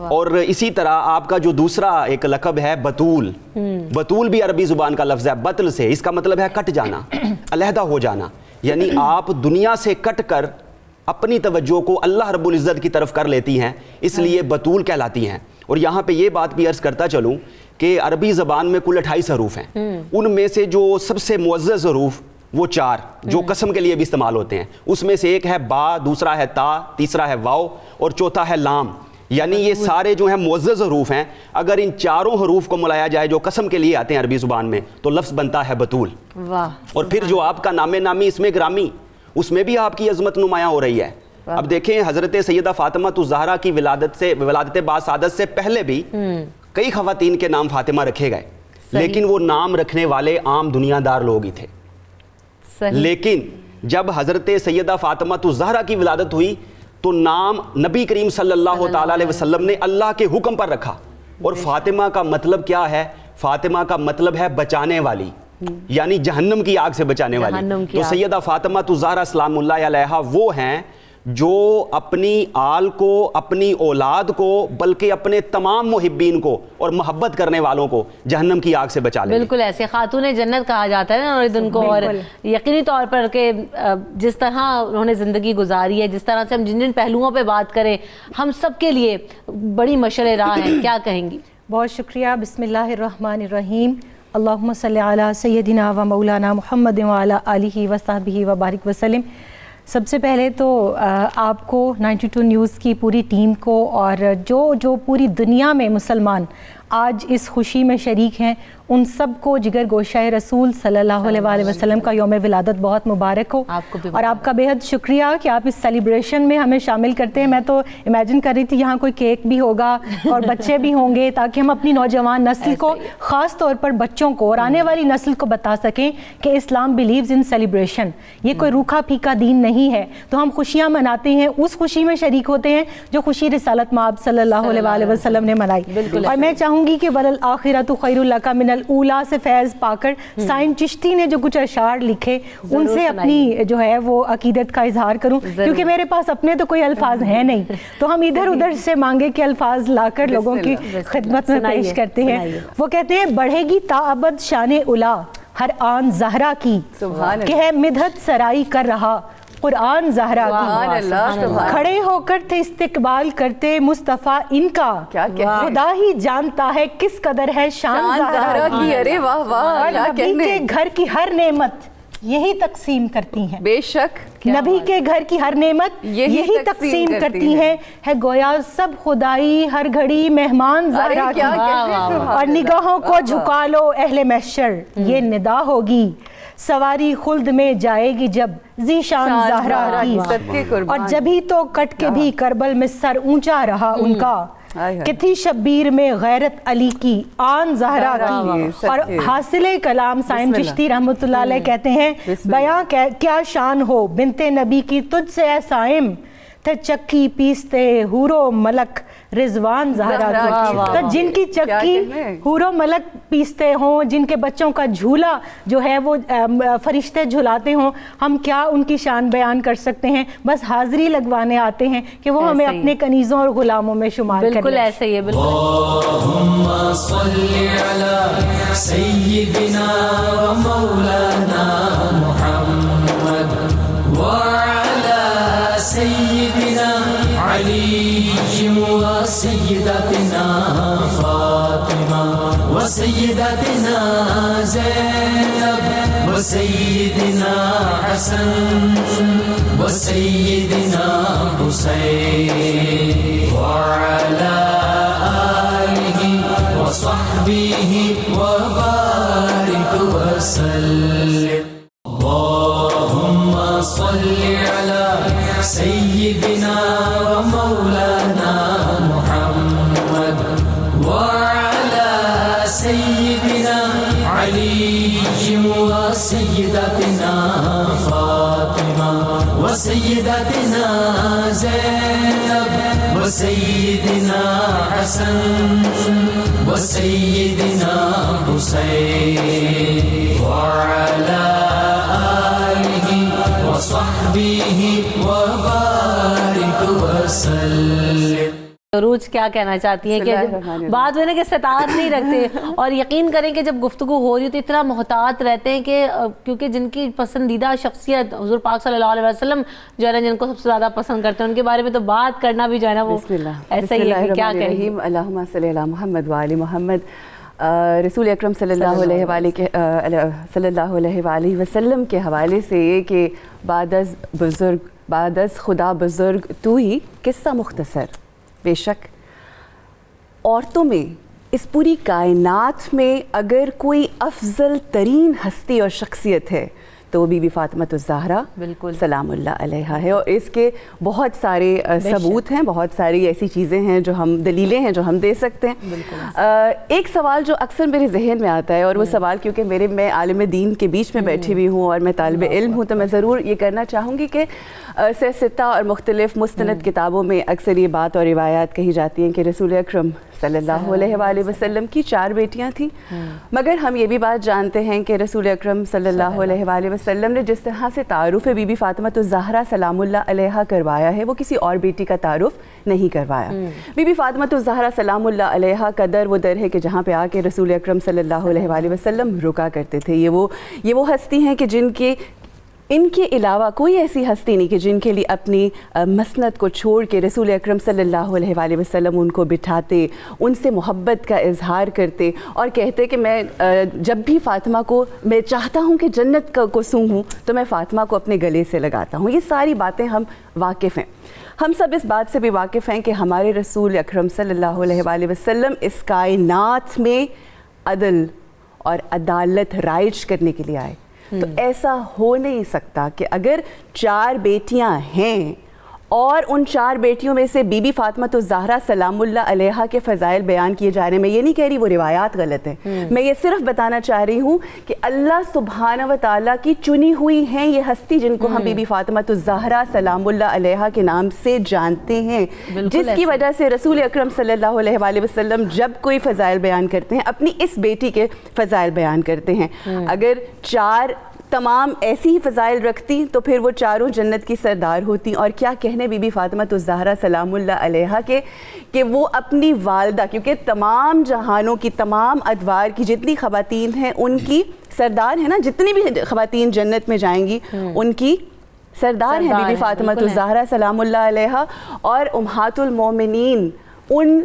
اور اسی طرح آپ کا جو دوسرا ایک لقب ہے بتول، بتول بھی عربی زبان کا لفظ ہے، بطل سے، اس کا مطلب ہے کٹ جانا، علیحدہ ہو جانا. یعنی آپ دنیا سے کٹ کر اپنی توجہ کو اللہ رب العزت کی طرف کر لیتی ہیں، اس لیے بتول کہلاتی ہیں. اور یہاں پہ یہ بات بھی عرض کرتا چلوں کہ عربی زبان میں کل 28 حروف ہیں، ان میں سے جو سب سے معزز حروف وہ 4 جو قسم کے لیے بھی استعمال ہوتے ہیں، اس میں سے ایک ہے با، دوسرا ہے تا، تیسرا ہے واو اور چوتھا ہے لام. یعنی یہ سارے جو ہیں معزز حروف ہیں، اگر ان 4 حروف کو ملایا جائے جو قسم کے لیے آتے ہیں عربی زبان میں تو لفظ بنتا ہے بتول. اور پھر جو آپ کا نام نامی اس میں گرامی، اس میں بھی آپ کی عظمت نمایاں ہو رہی ہے. اب دیکھیں حضرت سیدہ فاطمہ الزہرا کی ولادت باسعادت سے پہلے بھی کئی خواتین کے نام فاطمہ رکھے گئے، لیکن وہ نام رکھنے والے عام دنیا دار لوگ ہی تھے. لیکن جب حضرت سیدہ فاطمہ الزہرا کی ولادت ہوئی تو نام نبی کریم صلی اللہ تعالیٰ علیہ وسلم نے اللہ کے حکم پر رکھا. اور فاطمہ کا مطلب کیا ہے؟ فاطمہ کا مطلب ہے بچانے والی، یعنی جہنم کی آگ سے بچانے والی. تو سیدہ فاطمہ الزہرا سلام اللہ علیہا وہ ہیں جو اپنی آل کو، اپنی اولاد کو، بلکہ اپنے تمام محبین کو اور محبت کرنے والوں کو جہنم کی آگ سے بچا لیں. بالکل ایسے خاتون جنت کہا جاتا ہے نا ان کو. اور یقینی طور پر کہ جس طرح انہوں نے زندگی گزاری ہے، جس طرح سے ہم جن جن پہلوؤں پہ بات کریں، ہم سب کے لیے بڑی مشعل راہ ہیں. کیا کہیں گی؟ بہت شکریہ. بسم اللہ الرحمن الرحیم. اللہم صلی علی سیدنا و مولانا محمد وعلی آلہ وصحبہ وبارک وسلم. سب سے پہلے تو آپ کو 92 نیوز کی پوری ٹیم کو اور جو پوری دنیا میں مسلمان آج اس خوشی میں شریک ہیں، ان سب کو جگر گوشہ رسول صلی اللہ علیہ وآلہ وسلم کا یوم ولادت بہت مبارک ہو. اور آپ کا بہت شکریہ کہ آپ اس سیلیبریشن میں ہمیں شامل کرتے ہیں. میں تو امیجن کر رہی تھی یہاں کوئی کیک بھی ہوگا اور بچے بھی ہوں گے، تاکہ ہم اپنی نوجوان نسل کو، خاص طور پر بچوں کو اور آنے والی نسل کو بتا سکیں کہ اسلام بلیوز ان سیلیبریشن. یہ کوئی روکھا پھیکا دین نہیں ہے. تو ہم خوشیاں مناتے ہیں، اس خوشی میں شریک ہوتے ہیں جو خوشی رسالت مآب صلی اللہ علیہ وآلہ وسلم نے منائی. اور میں چاہوں گی کہ وَلَلْآخِرَةُ خَيْرٌ لَكَ مِنَ الْأُولَىٰ سے فیض پا کر سائن چشتی نے جو کچھ اشعار لکھے ان سے اپنی جو ہے وہ عقیدت کا اظہار کروں، کیونکہ میرے پاس اپنے تو کوئی الفاظ ہیں نہیں، تو ہم ادھر ادھر سے مانگے کہ الفاظ لا کر لوگوں کی خدمت میں پیش کرتے ہیں. وہ کہتے ہیں بڑھے گی تا ابد شان الا ہر آن زہرا کی، کہ ہے مدحت سرائی کر رہا قرآن زہرا کی. کھڑے ہو کر تھے استقبال کرتے مصطفیٰ ان کا، خدا ہی جانتا ہے کس قدر ہے شان زہرا کی. ارے واہ واہ، اور نبی کے گھر کی ہر نعمت یہی تقسیم کرتی ہیں. بے شک نبی کے گھر کی ہر نعمت یہی تقسیم کرتی ہیں. ہے گویا سب خدائی ہر گھڑی مہمان زہرا کی. اور نگاہوں کو جھکا لو اہل محشر یہ ندا ہوگی، سواری خلد میں جائے گی جب ذیشان زہرا کی. اور جبھی تو کٹ کے بھی کربل میں سر اونچا رہا ان کا، کہ تھی شبیر میں غیرت علی کی آن زہرا کی. اور حاصل کلام سائن چشتی رحمۃ اللہ علیہ کہتے ہیں بیاں کیا شان ہو بنت نبی کی تجھ سے اے سائم، تھے چکی پیستے حور و ملک رضوان زہرا کی. تو جن کی چکی حور و ملک پیستے ہوں، جن کے بچوں کا جھولا جو ہے وہ فرشتے جھلاتے ہوں، ہم کیا ان کی شان بیان کر سکتے ہیں؟ بس حاضری لگوانے آتے ہیں کہ وہ ہمیں اپنے کنیزوں اور غلاموں میں شمار کریں. بالکل ایسے ہی ہے. اللہم صلی علی سیدنا و مولانا محمد وعلی سیدنا علی و سیدتنا فاطمہ و سیدتنا زینب و سیدنا حسن و سیدنا حسین وعلی آلہ و صحبہ و بارک وسلم. اللہم صلی علی سیدنا و مولانا محمد وعلی سیدنا علی و سیدتنا فاطمہ و سیدتنا زینب و وسيدنا حسن وسيدنا حسين وعلى آله وصحبه وبارك وسلم. روج کیا کہنا چاہتی ہیں کہ بات میں کہ ستار نہیں رکھتے اور یقین کریں کہ جب گفتگو ہو رہی ہے تو اتنا محتاط رہتے ہیں کہ کیونکہ جن کی پسندیدہ شخصیت حضور پاک صلی اللہ علیہ وسلم جو ہے نا جن کو سب سے زیادہ پسند کرتے ہیں ان کے بارے میں تو بات کرنا بھی جو ہے نا وہ ایسا ہی ہے کہ کیا کہیں. اللہم صلی علی محمد وآل محمد. رسول اکرم صلی اللہ علیہ وآلہ وسلم کے حوالے سے یہ کہ بعد از خدا بزرگ تو ہی قصہ مختصر. بے شک عورتوں میں اس پوری کائنات میں اگر کوئی افضل ترین ہستی اور شخصیت ہے تو بی بی فاطمہ الزہرا سلام اللہ علیہا ہے. اور اس کے بہت سارے ثبوت ہیں, بہت ساری ایسی چیزیں ہیں جو ہم دلیلیں ہیں جو ہم دے سکتے ہیں. ایک سوال جو اکثر میرے ذہن میں آتا ہے اور وہ سوال کیونکہ میں عالم دین کے بیچ میں بیٹھی ہوئی ہوں اور میں طالب علم ہوں تو میں ضرور یہ کرنا چاہوں گی کہ ستہ اور مختلف مستند کتابوں میں اکثر یہ بات اور روایات کہی جاتی ہیں کہ رسول اکرم صلی اللہ علیہ وآلہ وسلم کی 4 بیٹیاں تھیں, مگر ہم یہ بھی بات جانتے ہیں کہ رسول اکرم صلی اللہ علیہ وآلہ وسلم نے جس طرح سے تعارف بی بی فاطمہ الزہرا سلام اللہ علیہا کروایا ہے وہ کسی اور بیٹی کا تعارف نہیں کروایا. بی بی فاطمہ الزہرا سلام اللہ علیہا کا در وہ در ہے کہ جہاں پہ آ کے رسول اکرم صلی اللہ علیہ وآلہ وسلم رکا کرتے تھے. یہ وہ ہستی ہیں کہ ان کے علاوہ کوئی ایسی ہستی نہیں کہ جن کے لیے اپنی مسند کو چھوڑ کے رسول اکرم صلی اللہ علیہ وآلہ وسلم ان کو بٹھاتے, ان سے محبت کا اظہار کرتے اور کہتے کہ میں جب بھی فاطمہ کو میں چاہتا ہوں کہ جنت کو سونگھوں تو میں فاطمہ کو اپنے گلے سے لگاتا ہوں. یہ ساری باتیں ہم واقف ہیں. ہم سب اس بات سے بھی واقف ہیں کہ ہمارے رسول اکرم صلی اللہ علیہ وآلہ وسلم اس کائنات میں عدل اور عدالت رائج کرنے کے لیے آئے. تو ایسا ہو نہیں سکتا کہ اگر 4 بیٹیاں ہیں اور ان 4 بیٹیوں میں سے بی بی فاطمہ الزہرا سلام اللہ علیہا کے فضائل بیان کیے جا رہے ہیں. میں یہ نہیں کہہ رہی وہ روایات غلط ہیں, میں یہ صرف بتانا چاہ رہی ہوں کہ اللہ سبحانہ و تعالیٰ کی چنی ہوئی ہیں یہ ہستی جن کو ہم بی بی فاطمہ الزہرا سلام اللہ علیہا کے نام سے جانتے ہیں, جس کی وجہ سے رسول اکرم صلی اللہ علیہ وآلہ وسلم جب کوئی فضائل بیان کرتے ہیں اپنی اس بیٹی کے فضائل بیان کرتے ہیں. اگر 4 تمام ایسی ہی فضائل رکھتی تو پھر وہ 4 جنت کی سردار ہوتی. اور کیا کہنے بی بی فاطمہ الزہرا سلام اللہ علیہا کہ وہ اپنی والدہ, کیونکہ تمام جہانوں کی تمام ادوار کی جتنی خواتین ہیں ان کی سردار ہے نا, جتنی بھی خواتین جنت میں جائیں گی ان کی سردار ہیں بی بی فاطمہ الزہرا سلام اللہ علیہا. اور امہات المومنین ان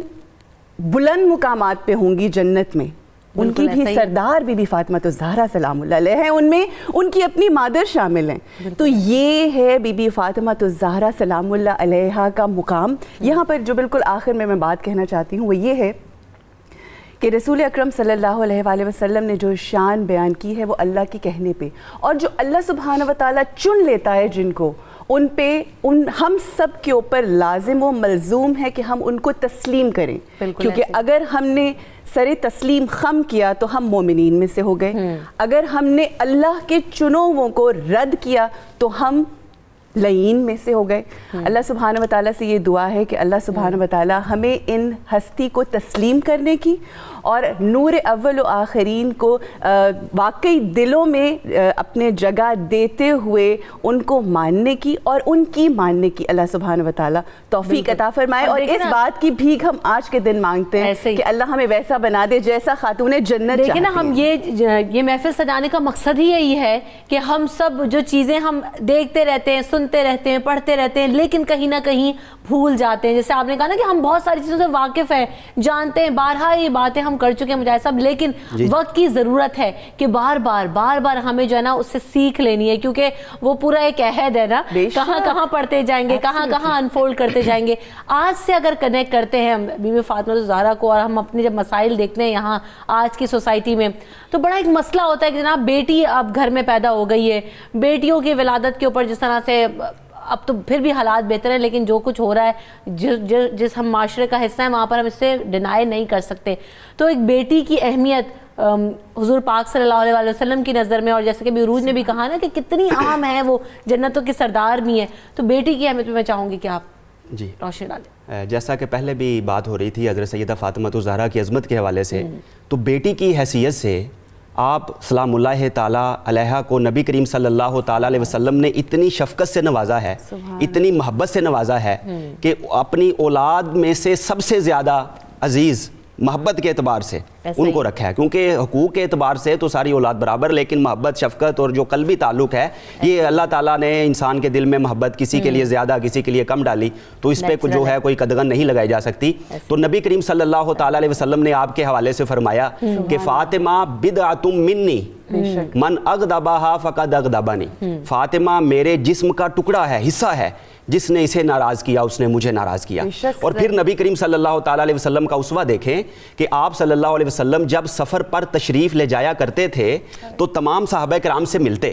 بلند مقامات پہ ہوں گی جنت میں, ان کی بھی سردار بی بی فاطمہ الزہرا سلام اللہ علیہ ہیں, ان میں ان کی اپنی مادر شامل ہیں. تو یہ ہے بی بی فاطمہ الزہرا سلام اللہ علیہا کا مقام. یہاں پر جو بالکل آخر میں بات کہنا چاہتی ہوں وہ یہ ہے کہ رسول اکرم صلی اللہ علیہ وآلہ وسلم نے جو شان بیان کی ہے وہ اللہ کے کہنے پہ, اور جو اللہ سبحانہ و تعالیٰ چن لیتا ہے جن کو, ان پہ ہم سب کے اوپر لازم و ملزوم ہے کہ ہم ان کو تسلیم کریں. کیونکہ اگر ہم نے سر تسلیم خم کیا تو ہم مومنین میں سے ہو گئے, اگر ہم نے اللہ کے چنووں کو رد کیا تو ہم لعین میں سے ہو گئے. اللہ سبحانہ و تعالیٰ سے یہ دعا ہے کہ اللہ سبحانہ و تعالیٰ ہمیں ان ہستی کو تسلیم کرنے کی اور نور اول و آخرین کو واقعی دلوں میں اپنے جگہ دیتے ہوئے ان کو ماننے کی اور ان کی ماننے کی اللہ سبحانہ و تعالیٰ توفیق عطا فرمائے. اور اس بات کی بھیک ہم آج کے دن مانگتے ہیں کہ اللہ ہمیں ویسا بنا دے جیسا خاتون جنت چاہتی ہیں. ہم یہ محفل سجانے کا مقصد ہی یہی ہے کہ ہم سب جو چیزیں ہم دیکھتے رہتے ہیں, سنتے رہتے ہیں, پڑھتے رہتے ہیں, لیکن کہیں نہ کہیں بھول جاتے ہیں. جیسے آپ نے کہا نا کہ ہم بہت ساری چیزوں سے واقف ہیں, جانتے ہیں, بارہا یہ باتیں ہم کر چکے ہیں مجاہد صاحب, لیکن وقت کی ضرورت ہے کہ بار بار ہمیں جو ہے نا اس سے سیکھ لینی ہے, کیونکہ وہ پورا ایک عہد ہے نا, کہاں پڑھتے جائیں گے, کہاں انفولڈ کرتے جائیں گے. آج سے اگر کنیکٹ کرتے ہیں ہم بی بی فاطمہ الزہرا کو اور ہم اپنے جب مسائل دیکھتے ہیں یہاں آج کی سوسائٹی میں, تو بڑا ایک مسئلہ ہوتا ہے کہ جناب بیٹی اب گھر میں پیدا ہو گئی ہے, بیٹیوں کی ولادت کے اوپر جس طرح سے اب تو پھر بھی حالات بہتر ہیں, لیکن جو کچھ ہو رہا ہے جس ہم معاشرے کا حصہ ہیں وہاں پر ہم اس سے ڈینائی نہیں کر سکتے. تو ایک بیٹی کی اہمیت حضور پاک صلی اللہ علیہ وسلم کی نظر میں, اور جیسے کہ عروج نے بھی کہا نا کہ کتنی عام ہے, وہ جنتوں کی سردار بھی ہیں, تو بیٹی کی اہمیت میں چاہوں گی کہ آپ جی روشنی ڈالیں. جیسا کہ پہلے بھی بات ہو رہی تھی حضرت سیدہ فاطمہ الزہرا کی عظمت کے حوالے سے, تو بیٹی کی حیثیت سے آپ سلام اللہ تعالیٰ علیہ کو نبی کریم صلی اللہ تعالیٰ علیہ وسلم نے اتنی شفقت سے نوازا ہے, اتنی محبت سے نوازا ہے کہ اپنی اولاد میں سے سب سے زیادہ عزیز محبت کے اعتبار سے ان کو رکھا ہے, کیونکہ حقوق کے اعتبار سے تو ساری اولاد برابر, لیکن محبت, شفقت اور جو قلبی تعلق ہے یہ اللہ تعالیٰ نے انسان کے دل میں محبت کسی کے لیے زیادہ کسی کے لیے کم ڈالی, تو اس پہ جو ہے کوئی قدغن نہیں لگائی جا سکتی. تو نبی کریم صلی اللہ تعالیٰ علیہ وسلم نے آپ کے حوالے سے فرمایا کہ فاطمہ بدعۃ منی من اغضبہا فقد اغضبنی, فاطمہ میرے جسم کا ٹکڑا ہے, حصہ ہے, جس نے اسے ناراض کیا اس نے مجھے ناراض کیا. اور پھر نبی کریم صلی اللہ تعالیٰ علیہ وسلم کا اسوہ دیکھیں کہ آپ صلی اللہ علیہ وسلم جب سفر پر تشریف لے جایا کرتے تھے تو تمام صحابہ کرام سے ملتے,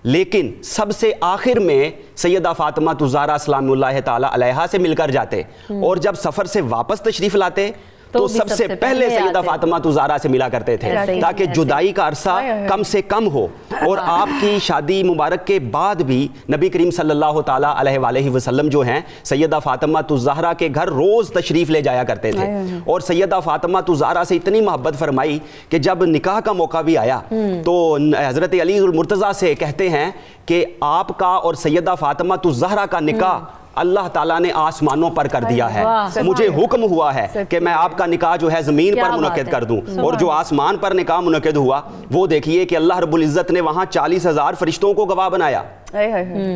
لیکن سب سے آخر میں سیدہ فاطمہ الزہرا سلام اللہ تعالیٰ علیہا سے مل کر جاتے, اور جب سفر سے واپس تشریف لاتے تو سب سے پہلے سیدہ فاطمہ الزہرا سے ملا کرتے تھے تاکہ جدائی کا عرصہ کم سے کم ہو. اور آپ کی شادی مبارک کے بعد بھی نبی کریم صلی اللہ تعالیٰ علیہ وآلہ وسلم جو ہیں سیدہ فاطمہ الزہرا کے گھر روز تشریف لے جایا کرتے تھے, اور سیدہ فاطمہ الزہرا سے اتنی محبت فرمائی کہ جب نکاح کا موقع بھی آیا تو حضرت علی المرتضیٰ سے کہتے ہیں کہ آپ کا اور سیدہ فاطمہ الزہرا کا نکاح اللہ تعالیٰ نے آسمانوں پر کر دیا ہے, مجھے حکم ہوا ہے کہ میں آپ کا نکاح جو ہے زمین پر منعقد کر دوں, اور جو آسمان پر نکاح منعقد ہوا وہ دیکھیے کہ اللہ رب العزت نے وہاں 40,000 فرشتوں کو گواہ بنایا,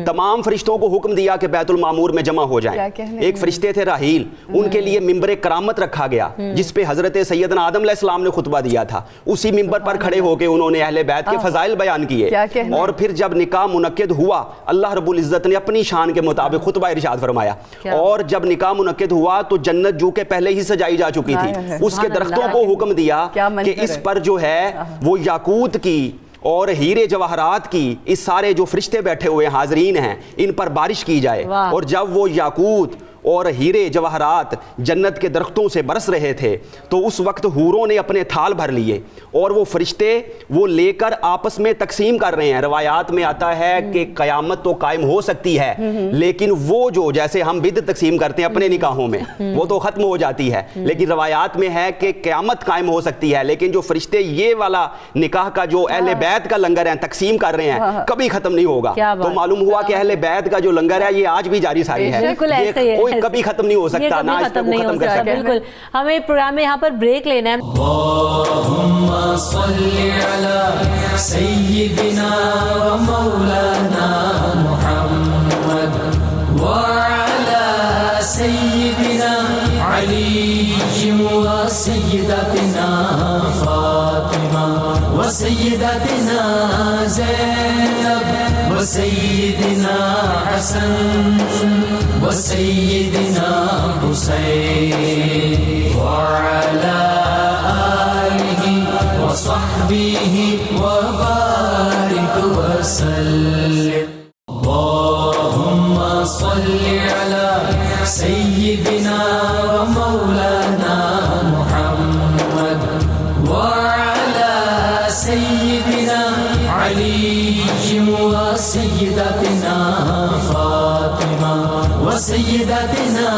تمام فرشتوں کو حکم دیا کہ بیت المعمور میں جمع ہو جائیں. ایک فرشتے تھے راہیل, ان کے لیے ممبر کرامت رکھا گیا جس پہ حضرت سیدنا آدم علیہ السلام نے خطبہ دیا تھا, اسی ممبر پر کھڑے ہو کے انہوں نے اہل بیت کے فضائل بیان کیے. اور پھر جب نکاح منعقد ہوا اللہ رب العزت نے اپنی شان کے مطابق خطبہ ارشاد فرمایا, اور جب نکاح منعقد ہوا تو جنت جو کہ پہلے ہی سجائی جا چکی تھی, اس کے درختوں کو حکم دیا کہ اس پر جو ہے وہ یاقوت کی اور ہیرے جواہرات کی, اس سارے جو فرشتے بیٹھے ہوئے حاضرین ہیں ان پر بارش کی جائے. اور جب وہ یاقوت اور ہیرے جواہرات جنت کے درختوں سے برس رہے تھے تو اس وقت حوروں نے اپنے تھال بھر لیے اور وہ فرشتے وہ لے کر آپس میں تقسیم کر رہے ہیں. روایات میں آتا ہے کہ قیامت تو قائم ہو سکتی ہے, لیکن وہ جو جیسے ہم بدعت تقسیم کرتے ہیں اپنے نکاحوں میں وہ تو ختم ہو جاتی ہے, لیکن روایات میں ہے کہ قیامت قائم ہو سکتی ہے, لیکن جو فرشتے یہ والا نکاح کا جو اہل بیت کا لنگر ہیں تقسیم کر رہے ہیں کبھی ختم نہیں ہوگا. تو معلوم ہوا کہ اہل بیت کا جو لنگر ہے یہ آج بھی جاری ساری ہے, کوئی کبھی ختم نہیں ہو سکتا, نہ اس کو ختم کر سکتے. بالکل, ہمیں پروگرام میں یہاں پر بریک لینا ہے. اللہم صلی علی سیدنا و مولانا محمد وعلی سیدنا علی و سیدتنا فاطمہ و سیدتنا زینب و سیدنا حسن و سیدنا حسین وعلی آلہ و صحبہ و بارک وسلم. اللہم صلی علی سیدنا و مولانا محمد وعلی سیدنا علی و سیدتنا فاطمہ و سیدتنا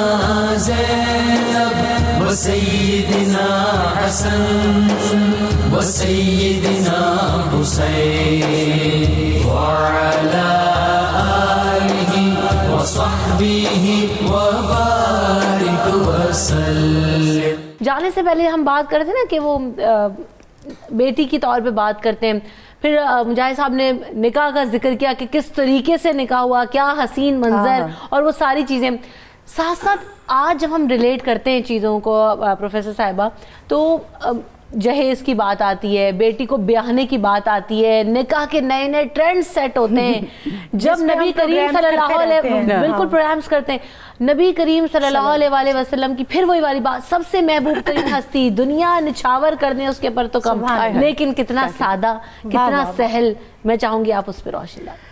زینب و سیدنا حسن و سیدنا حسین وعلی آلہ و صحبہ و بارک وسلم. جانے سے پہلے ہم بات کر رہے تھے نا کہ وہ بیٹی کی طور پہ بات کرتے ہیں, پھر مجاہد صاحب نے نکاح کا ذکر کیا کہ کس طریقے سے نکاح ہوا, کیا حسین منظر اور وہ ساری چیزیں. ساتھ ساتھ آج جب ہم ریلیٹ کرتے ہیں چیزوں کو پروفیسر صاحبہ, تو جہیز کی بات آتی ہے, بیٹی کو بیاہنے کی بات آتی ہے, نکاح کے نئے نئے ٹرینڈ سیٹ ہوتے ہیں. جب نبی کریم صلی اللہ علیہ بالکل پروگرامز کرتے ہیں, نبی کریم صلی اللہ علیہ وآلہ وسلم کی پھر وہی والی بات, سب سے محبوب ترین ہستی, دنیا نچھاور کر دیں اس کے پر تو کم, لیکن کتنا سادہ, کتنا سہل. میں چاہوں گی آپ اس پہ روشنی ڈالیں.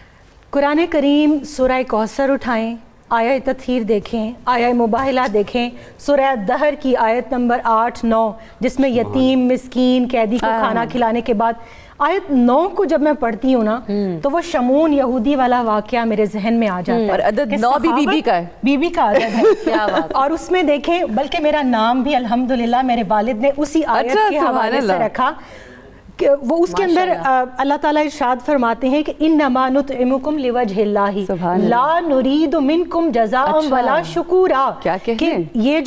قرآن کریم سورہ کوثر اٹھائیں, آیہ تطہیر دیکھیں, آیہ مباہلہ دیکھیں, سورہ دہر کی آیت نمبر 8-9 جس میں یتیم, مسکین, قیدی کو کھانا کھلانے کے بعد آیت 9 کو جب میں پڑھتی ہوں نا تو وہ شمون یہودی والا واقعہ میرے ذہن میں آ جاتا ہے، اور عدد 9 بھی بی بی کا ہے، بی بی کا عدد ہے کیا بات. اور اس میں دیکھیں بلکہ میرا نام بھی الحمدللہ میرے والد نے اسی آیت کے حوالے سے رکھا کہ وہ اس کے اندر اللہ تعالیٰ ارشاد فرماتے ہیں کہ انما نطعمکم لوجہ اللہ لا نرید منکم جزاء ولا شکورا، کہ یہ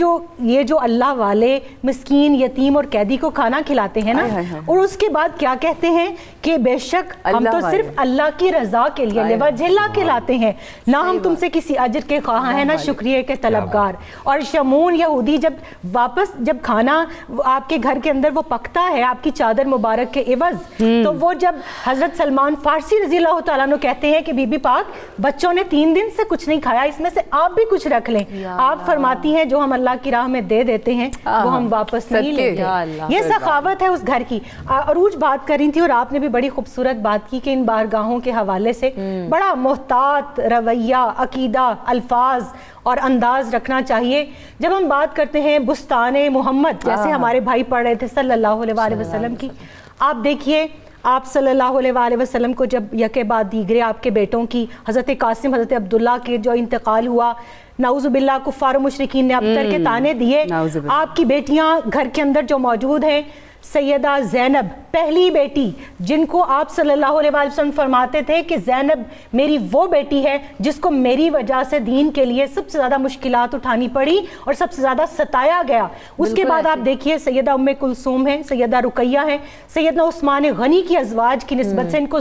جو اللہ والے مسکین یتیم اور قیدی کو کھانا کھلاتے ہیں نا، اور اس کے بعد کیا کہتے ہیں کہ بے شک ہم تو صرف اللہ کی رضا کے لیے لوجہ اللہ کھلاتے ہیں، نہ ہم تم سے کسی اجر کے خواہاں ہیں نہ شکریہ کے طلبگار. اور شمون یہودی جب کھانا آپ کے گھر کے اندر وہ پکتا ہے آپ کی چادر مبارک کے عوض، تو وہ جب حضرت سلمان فارسی رضی اللہ تعالیٰ عنہ کہتے ہیں کہ بی بی پاک بچوں نے 3 دن سے کچھ نہیں کھایا، اس میں سے آپ بھی کچھ رکھ لیں. آپ فرماتی ہیں جو ہم اللہ کی راہ میں دے دیتے ہیں وہ ہم واپس نہیں لیتے. یہ سخاوت ہے اس گھر کی. عروج بات کر رہی تھی اور آپ نے بھی بڑی خوبصورت بات کی کہ ان بارگاہوں کے حوالے سے بڑا محتاط رویہ، عقیدہ، الفاظ اور انداز رکھنا چاہیے. جب ہم بات کرتے ہیں بستان محمد، جیسے ہمارے بھائی پڑھ رہے تھے صلی اللہ علیہ وسلم کی، آپ دیکھیے آپ صلی اللہ علیہ وسلم کو جب یکے بعد دیگرے آپ کے بیٹوں کی، حضرت قاسم، حضرت عبداللہ کے جو انتقال ہوا، نعوذ باللہ کفار و مشرکین نے ابتر کے تانے دیے. آپ کی بیٹیاں گھر کے اندر جو موجود ہیں، سیدہ زینب پہلی بیٹی جن کو آپ صلی اللہ علیہ وسلم فرماتے تھے کہ زینب میری وہ بیٹی ہے جس کو میری وجہ سے دین کے لیے سب سے زیادہ مشکلات اٹھانی پڑی اور سب سے زیادہ ستایا گیا. اس کے بعد آپ دیکھیے سیدہ ام کلثوم ہیں، سیدہ رقیہ ہیں، سیدنا عثمان غنی کی ازواج کی نسبت سے ان کو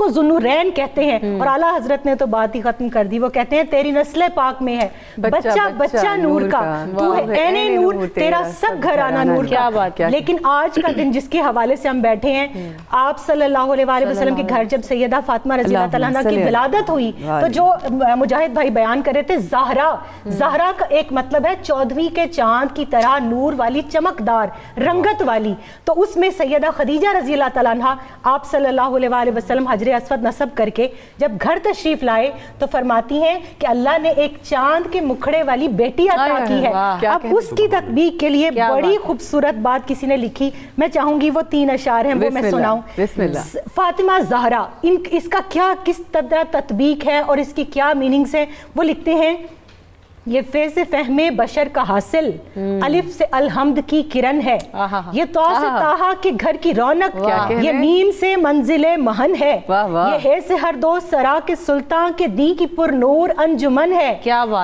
ذوالنورین کہتے ہیں. اور اعلیٰ حضرت نے تو بات ہی ختم کر دی، وہ کہتے ہیں تیری نسل پاک میں ہے بچہ نور کا، تو ہے عین نور، تیرا سب گھرانہ نور کا. لیکن آج کا دن جس کے حوالے سے ہم بیٹھے ہیں، آپ صلی اللہ علیہ وسلم کے گھر جب سیدہ فاطمہ رضی اللہ تعالیٰ عنہ کی ولادت ہوئی تو جو مجاہد بھائی بیان کر رہے تھے زہرا کا ایک مطلب ہے 14ویں کے چاند کی طرح نور والی، چمکدار رنگت والی. تو اس میں سیدہ خدیجہ رضی اللہ تعالیٰ عنہ آپ صلی اللہ علیہ وسلم حجر اسود نصب کر کے جب گھر تشریف لائے تو فرماتی ہیں کہ اللہ نے ایک چاند کے مکھڑے والی بیٹی عطا کی ہے. اب اس کی تطبیق کے لیے بڑی خوبصورت بات کسی نے لکھی، میں چاہوں گی وہ 3 اشعار ہیں وہ میں سناؤں. فاطمہ زہرا، اس کا کیا کس طرح تطبیق ہے اور اس کی کیا میننگز ہیں. وہ لکھتے ہیں یہ فیض فہم بشر کا حاصل، الف سے الحمد کی کرن ہے، یہ تو سے تاہا کے گھر کی رونق، یہ میم سے منزل مہن ہے، یہ ہے سے ہر دو سرا کے سلطان کے دی کی پر نور انجمن ہے،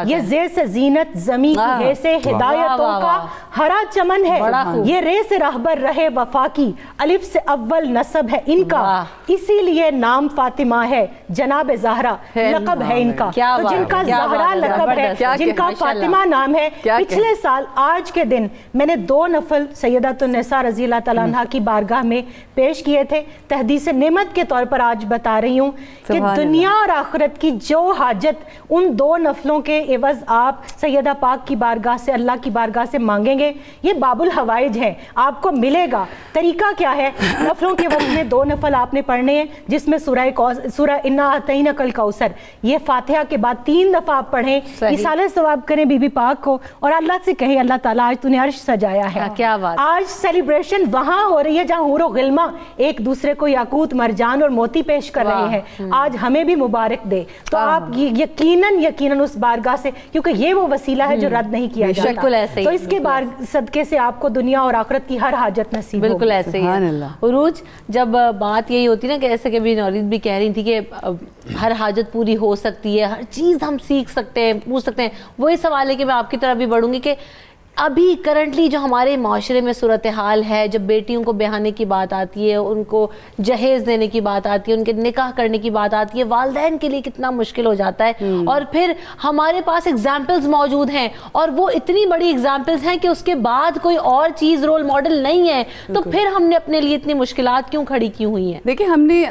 یہ زے سے زینت زمین کی ہے سے ہدایتوں کا ہرا چمن ہے، یہ رے سے رہبر رہے وفا کی، الف سے اول نسب ہے ان کا، اسی لیے نام فاطمہ ہے جناب زہرا لقب ہے ان کا. تو جن کا زہرا لقب ہے، جن کا فاطمہ نام ہے، پچھلے سال آج کے دن میں نے 2 نفل سیدۃ النساء رضی اللہ تعالیٰ عنہ کی بارگاہ میں پیش کیے تھے. تحدیث نعمت کے طور پر آج بتا رہی ہوں کہ دنیا اور آخرت کی جو حاجت ان 2 نفلوں کے عوض آپ سیدہ پاک کی بارگاہ سے، اللہ کی بارگاہ سے مانگیں گے، یہ باب الحوائج ہے، آپ کو ملے گا. طریقہ کیا ہے؟ نفلوں کے وقت میں 2 نفل آپ نے پڑھنے ہیں جس میں سورہ انا اعطیناک الکوثر، یہ فاتحہ کے بعد 3 دفعہ آپ پڑھیں، ایصال ثواب کریں بی بی پاک کو اور اللہ سے کہیں اللہ تعالیٰ آج تو نے عرش سجایا ہے. کیا بات. آج سیلیبریشن وہاں ہو رہی ہے جہاں حور و غلماں ایک دوسرے کو یاقوت مرجان اور موتی پیش کر رہے ہیں، آج ہمیں بھی مبارک دے. تو آپ یقیناً اس بارگاہ سے، کیونکہ یہ وہ وسیلہ ہے جو رد نہیں کیا جاتا، تو اس کے صدقے سے آپ کو دنیا اور آخرت کی ہر حاجت نصیب ہوگی. بالکل ایسے ہی. عروج جب بات یہی ہوتی نا کہ ایسے کہ بھی نورید بھی کہہ رہی تھی کہ ہر حاجت پوری ہو سکتی ہے، ہر چیز ہم سیکھ سکتے ہیں، پوچھ سکتے ہیں، وہی سوال ہے کہ میں آپ کی طرف بھی بڑھوں گی کہ ابھی کرنٹلی جو ہمارے معاشرے میں صورتحال ہے، جب بیٹیوں کو بیاہنے کی بات آتی ہے، ان کو جہیز دینے کی بات آتی ہے، ان کے نکاح کرنے کی بات آتی ہے، والدین کے لیے کتنا مشکل ہو جاتا ہے. اور پھر ہمارے پاس ایگزامپلز موجود ہیں اور وہ اتنی بڑی ایگزامپلز ہیں کہ اس کے بعد کوئی اور چیز رول ماڈل نہیں ہے، تو پھر ہم نے اپنے لیے اتنی مشکلات کیوں کھڑی کی ہوئی ہیں؟ دیکھیں ہم نے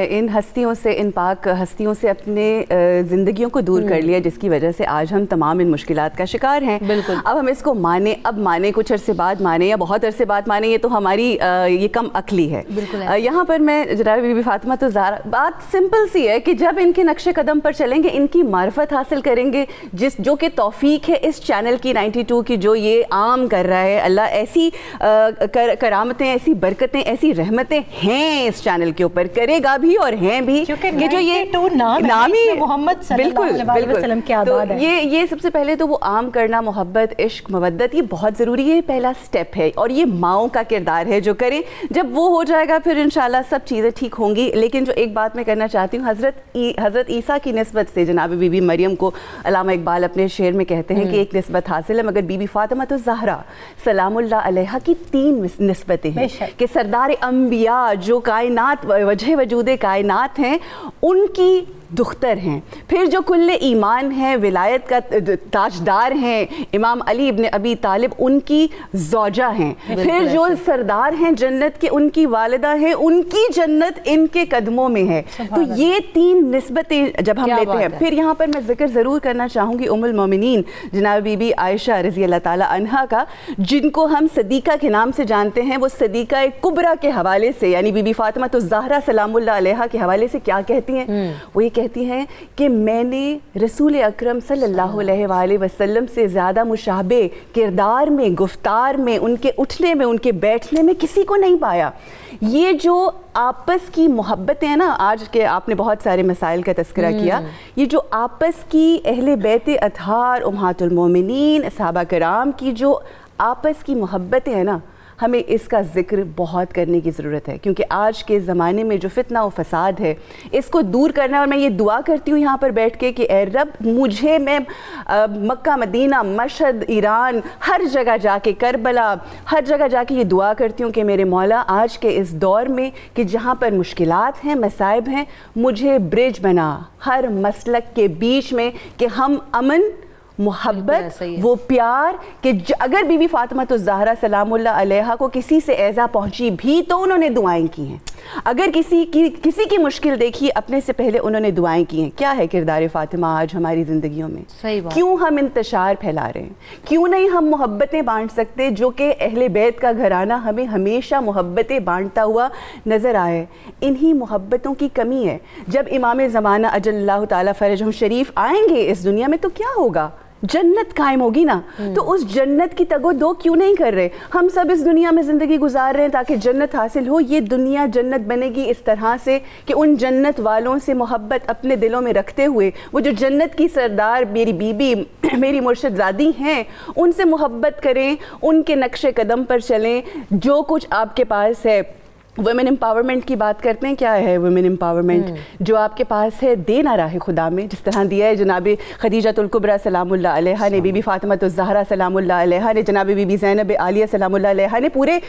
ان ہستیوں سے، ان پاک ہستیوں سے اپنے زندگیوں کو دور کر لیا جس کی وجہ سے آج ہم تمام ان مشکلات کا شکار ہیں. بالکل. اب ہم اس کو مانے اب مانے کچھ عرصے بعد مانے یا بہت عرصے بعد مانے یہ تو ہماری یہ کم عقلی ہے. یہاں پر میں جناب بی بی فاطمہ الزہرا بات سمپل سی ہے کہ جب ان کے نقش قدم پر چلیں گے, ان کی معرفت حاصل کریں گے, جو کہ توفیق ہے اس چینل کی 92 کی جو یہ عام کر رہا ہے. اللہ ایسی کرامتیں, ایسی برکتیں, ایسی رحمتیں ہیں اس چینل کے اوپر, کرے گا بھی اور ہیں بھی کہ جو یہ نام ہی محمد صلی اللہ علیہ وسلم کے اعداد ہے. یہ سب سے پہلے تو وہ عام کرنا, محبت, عشق, مودت, یہ بہت ضروری ہے, پہلا سٹیپ ہے. اور یہ ماؤں کا کردار ہے جو کریں, جب وہ ہو جائے گا پھر انشاءاللہ سب چیزیں ٹھیک ہوں گی. لیکن جو ایک بات میں کرنا چاہتی ہوں, حضرت عیسیٰ کی نسبت سے جناب بی بی مریم کو علامہ اقبال اپنے شعر میں کہتے ہیں کہ ایک نسبت حاصل ہے, مگر بی بی فاطمہ الزہرا سلام اللہ علیہا کی 3 نسبتیں ہیں کہ سردار انبیاء جو کائنات, وجہ وجود کائنات ہیں, ان کی دختر ہیں. پھر جو کل ایمان ہیں, ولایت کا تاجدار ہیں, امام علی ابن ابی طالب ان کی زوجہ ہیں. پھر جو سردار ہیں جنت کے, ان کی والدہ ہیں, ان کی جنت ان کے قدموں میں ہے. تو یہ 3 نسبتیں جب ہم لیتے ہیں. پھر یہاں پر میں ذکر ضرور کرنا چاہوں گی ام المومنین جناب بی بی عائشہ رضی اللہ تعالی عنہا کا, جن کو ہم صدیقہ کے نام سے جانتے ہیں. وہ صدیقہ کبریٰ کے حوالے سے یعنی بی بی فاطمہ الزہرا سلام اللہ علیہا کے حوالے سے کیا کہتی ہیں؟ وہ یہ کہتی ہیں کہ میں نے رسول اکرم صلی اللہ علیہ وآلہ وسلم سے زیادہ مشابہ کردار میں, گفتار میں, ان کے اٹھنے میں, ان کے بیٹھنے میں کسی کو نہیں پایا. یہ جو آپس کی محبتیں ہیں نا, آج کے آپ نے بہت سارے مسائل کا تذکرہ کیا, یہ جو آپس کی اہل بیت اطہار, امہات المومنین, صحابہ کرام کی جو آپس کی محبتیں ہیں نا, ہمیں اس کا ذکر بہت کرنے کی ضرورت ہے. کیونکہ آج کے زمانے میں جو فتنہ و فساد ہے, اس کو دور کرنا. اور میں یہ دعا کرتی ہوں یہاں پر بیٹھ کے کہ اے رب مجھے, میں مکہ, مدینہ, مشہد, ایران, ہر جگہ جا کے, کربلا, ہر جگہ جا کے یہ دعا کرتی ہوں کہ میرے مولا آج کے اس دور میں کہ جہاں پر مشکلات ہیں, مصائب ہیں, مجھے برج بنا ہر مسلک کے بیچ میں, کہ ہم امن, محبت, وہ پیار, کہ اگر بی بی فاطمہ الزہرا سلام اللہ علیہا کو کسی سے ایذا پہنچی بھی تو انہوں نے دعائیں کی ہیں. اگر کسی کی مشکل دیکھی, اپنے سے پہلے انہوں نے دعائیں کی ہیں. کیا ہے کردار فاطمہ آج ہماری زندگیوں میں؟ کیوں ہم انتشار پھیلا رہے ہیں؟ کیوں نہیں ہم محبتیں بانٹ سکتے, جو کہ اہل بیت کا گھرانہ ہمیں ہمیشہ محبتیں بانٹتا ہوا نظر آئے. انہی محبتوں کی کمی ہے. جب امام زمانہ اجل اللہ تعالیٰ فرجہم شریف آئیں گے اس دنیا میں تو کیا ہوگا؟ جنت قائم ہوگی نا. تو اس جنت کی تگ و دو کیوں نہیں کر رہے؟ ہم سب اس دنیا میں زندگی گزار رہے ہیں تاکہ جنت حاصل ہو. یہ دنیا جنت بنے گی اس طرح سے کہ ان جنت والوں سے محبت اپنے دلوں میں رکھتے ہوئے, وہ جو جنت کی سردار میری بی بی, میری مرشد زادی ہیں, ان سے محبت کریں, ان کے نقش قدم پر چلیں. جو کچھ آپ کے پاس ہے, ویمن امپاورمنٹ کی بات کرتے ہیں. کیا ہے ویمن امپاورمنٹ؟ جو آپ کے پاس ہے دے نہ رہے خدا میں, جس طرح دیا ہے جناب خدیجۃ الکبریٰ سلام اللہ علیہا نے, بی بی فاطمہ الزہرا سلام اللہ علیہا نے, جناب بی بی زینب عالیہ سلام اللہ علیہا نے, پورے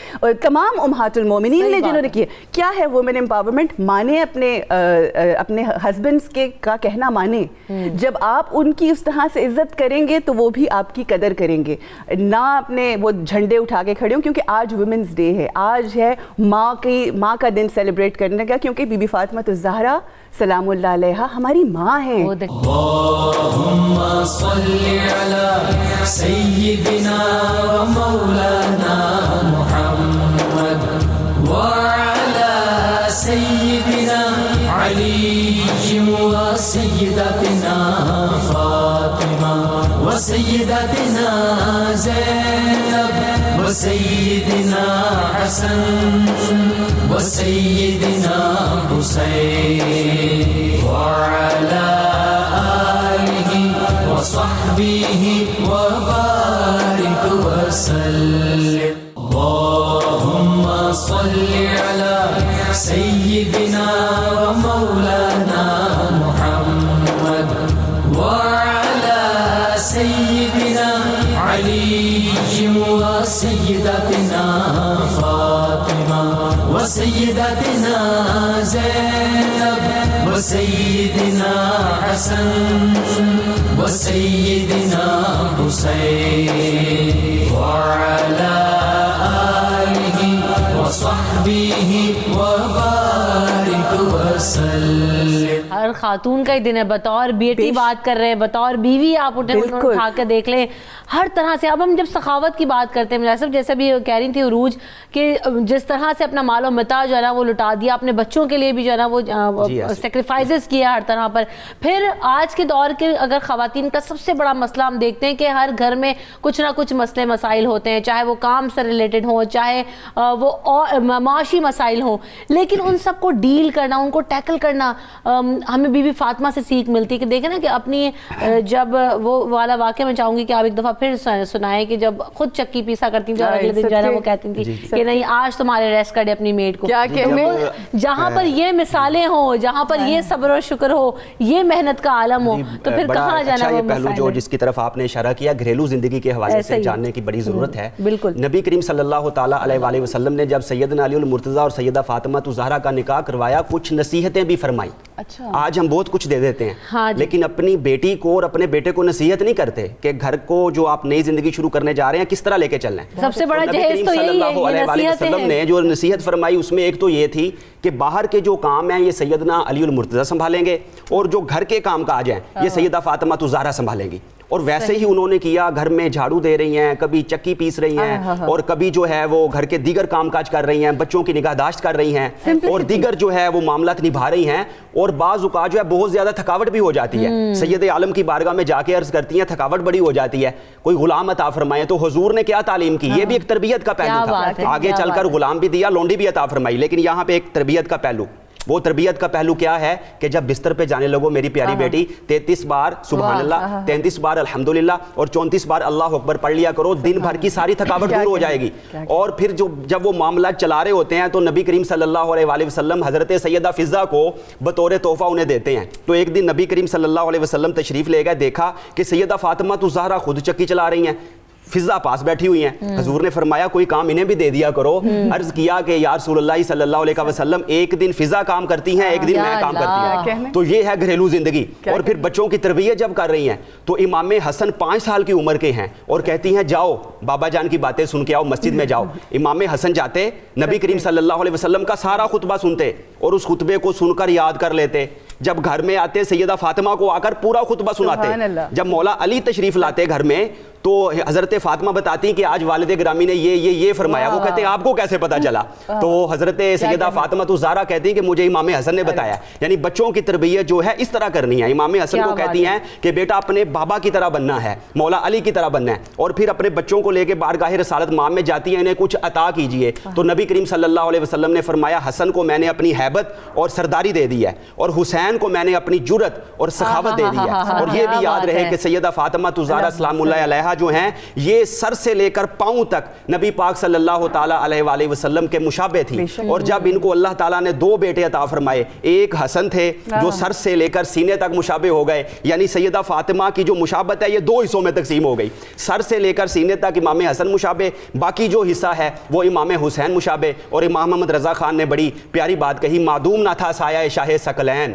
تمام امہات المومنین نے جنہوں نے کیا. کیا ہے ویمن امپاورمنٹ؟ مانے اپنے ہسبینڈس کے کا کہنا مانے. جب آپ ان کی اس طرح سے عزت کریں گے تو وہ بھی آپ کی قدر کریں گے. نہ اپنے وہ جھنڈے اٹھا کے کھڑے ہوں, کیونکہ آج ویمنس ڈے ہے, آج ہے ماں کا دن سیلیبریٹ کرنے کا, کیونکہ بی بی فاطمہ الزہرا سلام اللہ علیہا ہماری ماں ہیں. اللہم صلی علی سیدنا و مولانا محمد وعلی سیدنا علی و سیدتنا فاطمہ و سیدتنا زینب و سیدنا حسن و سیدنا حسین وعلی آلہ و صحبہ و بارک وسلم. اللہم صلی علی سیدنا و مولانا محمد وعلی سیدنا علی و سیدتنا فاطمہ و سیدتنا زینب و سیدنا حسن و سیدنا حسین وعلی آلہ و صحبہ و بارک وسلم. ہر خاتون کا ہی دن ہے. بطور بیٹی بات کر رہے ہیں, بطور بیوی آپ اٹھا کے دیکھ لیں, ہر طرح سے. اب ہم جب سخاوت کی بات کرتے ہیں مجھے جیسے بھی کہہ رہی تھی عروج کہ جس طرح سے اپنا مال و متاع جو ہے نا وہ لٹا دیا, اپنے بچوں کے لیے بھی جو ہے نا وہ سیکریفائزز کیا ہر طرح پر. پھر آج کے دور کے اگر خواتین کا سب سے بڑا مسئلہ ہم دیکھتے ہیں کہ ہر گھر میں کچھ نہ کچھ مسئلے مسائل ہوتے ہیں, چاہے وہ کام سے ریلیٹڈ ہوں, چاہے وہ معاشی مسائل ہوں, لیکن ان سب کو ڈیل کرنا, ان کو ٹیکل کرنا ہمیں بی بی فاطمہ سے سیکھ ملتی ہے. کہ دیکھیں نا کہ اپنی جب وہ والا واقعہ میں چاہوں گی کہ آپ ایک دفعہ پھر سنائیں کہ جب خود چکی پیسا کرتی تھیں اور اگلے دن جو ہے نا وہ کہتی تھی کہ نہیں آج تمہارے ریسٹ کر دے اپنی میڈ کو. جہاں پر یہ مثالیں ہوں, جہاں پر یہ صبر و شکر ہو, یہ محنت کا عالم ہو, تو پھر کہاں جانا. یہ پہلو جو جس کی طرف آپ نے اشارہ کیا گھریلو زندگی کے حوالے سے جاننے کی بڑی ضرورت ہے. نبی کریم صلی اللہ تعالیٰ علیہ وآلہ وسلم نے جب سیدنا علی المرتضیٰ اور سیدہ فاطمہ الزہرا کا نکاح کروایا, کچھ نصیحتیں بھی فرمائی. آج ہم بہت کچھ دے دیتے ہیں لیکن اپنی بیٹی کو اور اپنے بیٹے کو نصیحت نہیں کرتے کہ گھر کو جو آپ نئی زندگی شروع کرنے جا رہے ہیں کس طرح لے کے چلنا ہے. سب سے بڑا جہیز تو یہی ہے, یہ نصیحتیں ہیں. نے جو نصیحت فرمائی اس میں ایک تو یہ تھی کہ باہر کے جو کام ہیں یہ سیدنا علی المرتضیٰ سنبھالیں گے, اور جو گھر کے کام کاج ہیں یہ سیدہ فاطمہ الزہرا سنبھالیں گی. اور ویسے ہی انہوں نے کیا, گھر میں جھاڑو دے رہی ہیں, کبھی چکی پیس رہی ہیں, اور کبھی جو ہے وہ گھر کے دیگر کام کاج کر رہی ہیں, بچوں کی نگہداشت کر رہی ہیں, اور دیگر جو ہے وہ معاملات نبھا رہی ہیں. اور بعض اوقات جو ہے بہت زیادہ تھکاوٹ بھی ہو جاتی ہے. سید عالم کی بارگاہ میں جا کے عرض کرتی ہیں تھکاوٹ بڑی ہو جاتی ہے, کوئی غلام عطا فرمائے. تو حضور نے کیا تعلیم کی, یہ بھی ایک تربیت کا پہلو تھا. آگے چل کر غلام بھی دیا, لونڈی بھی عطا فرمائی, لیکن یہاں پہ ایک تربیت کا پہلو. وہ تربیت کا پہلو کیا ہے کہ جب بستر پہ جانے لگو میری پیاری بیٹی 33 بار سبحان اللہ, 33 بار الحمدللہ اور 34 بار اللہ اکبر پڑھ لیا کرو, دن بھر کی ساری تھکاوٹ دور ہو جائے گی. اور پھر جب وہ معاملات چلا رہے ہوتے ہیں تو نبی کریم صلی اللہ علیہ وآلہ وسلم حضرت سیدہ فضہ کو بطور تحفہ انہیں دیتے ہیں. تو ایک دن نبی کریم صلی اللہ علیہ وسلم تشریف لے گئے, دیکھا کہ سیدہ فاطمہ الزہرا خود چکی چلا رہی ہیں, فضہ پاس بیٹھی ہوئی ہیں. حضور نے فرمایا کوئی کام انہیں بھی دے دیا کرو. عرض کیا کہ یا رسول اللہ صلی اللہ علیہ وسلم ایک دن فضہ کام کرتی ہیں, ایک دن میں کام کرتی ہوں. تو یہ ہے گھریلو زندگی. اور پھر بچوں کی تربیت جب کر رہی ہیں تو امام حسن 5 سال کی عمر کے ہیں اور کہتی ہیں جاؤ بابا جان کی باتیں سن کے آؤ, مسجد میں جاؤ. امام حسن جاتے, نبی کریم صلی اللہ علیہ وسلم کا سارا خطبہ سنتے اور اس خطبے کو سن کر یاد کر لیتے. جب گھر میں آتے سیدہ فاطمہ کو آ کر پورا خطبہ سناتے. جب مولا علی تشریف لاتے گھر میں تو حضرت فاطمہ بتاتی کہ آج والد گرامی نے یہ فرمایا. وہ کہتے ہیں آپ کو کیسے پتا چلا؟ تو حضرت سیدہ فاطمہ الزہرا کہتی ہیں کہ مجھے امام حسن نے بتایا. یعنی بچوں کی تربیت جو ہے اس طرح کرنی ہے. امام حسن کو کہتی ہیں کہ بیٹا اپنے بابا کی طرح بننا ہے, مولا علی کی طرح بننا ہے. اور پھر اپنے بچوں کو لے کے بارگاہ رسالت مام میں جاتی ہیں, انہیں کچھ عطا کیجئے. تو نبی کریم صلی اللہ علیہ وسلم نے فرمایا حسن کو میں نے اپنی ہیبت اور سرداری دے دی ہے, اور حسین کو میں نے اپنی جرت اور سخاوت دے دی ہے. اور یہ بھی یاد رہے کہ سیدہ فاطمہ الزہرا سلام اللہ علیہا جو ہیں یہ سر سے لے کر پاؤں تک نبی پاک صلی اللہ تعالیٰ علیہ وآلہ وسلم کے مشابہ تھی. اور جب ان کو اللہ تعالیٰ نے 2 بیٹے عطا فرمائے, ایک حسن تھے جو سر سے لے کر سینے تک مشابہ ہو گئے. یعنی سیدہ فاطمہ کی جو مشابہت ہے یہ 2 حصوں میں تقسیم ہو گئی, سر سے لے کر سینے تک امام حسن مشابہ, باقی جو حصہ ہے وہ امام حسین مشابہ. اور امام محمد رضا خان نے بڑی پیاری بات کہی, معدوم نہ تھا سایہ شاہ ثقلین,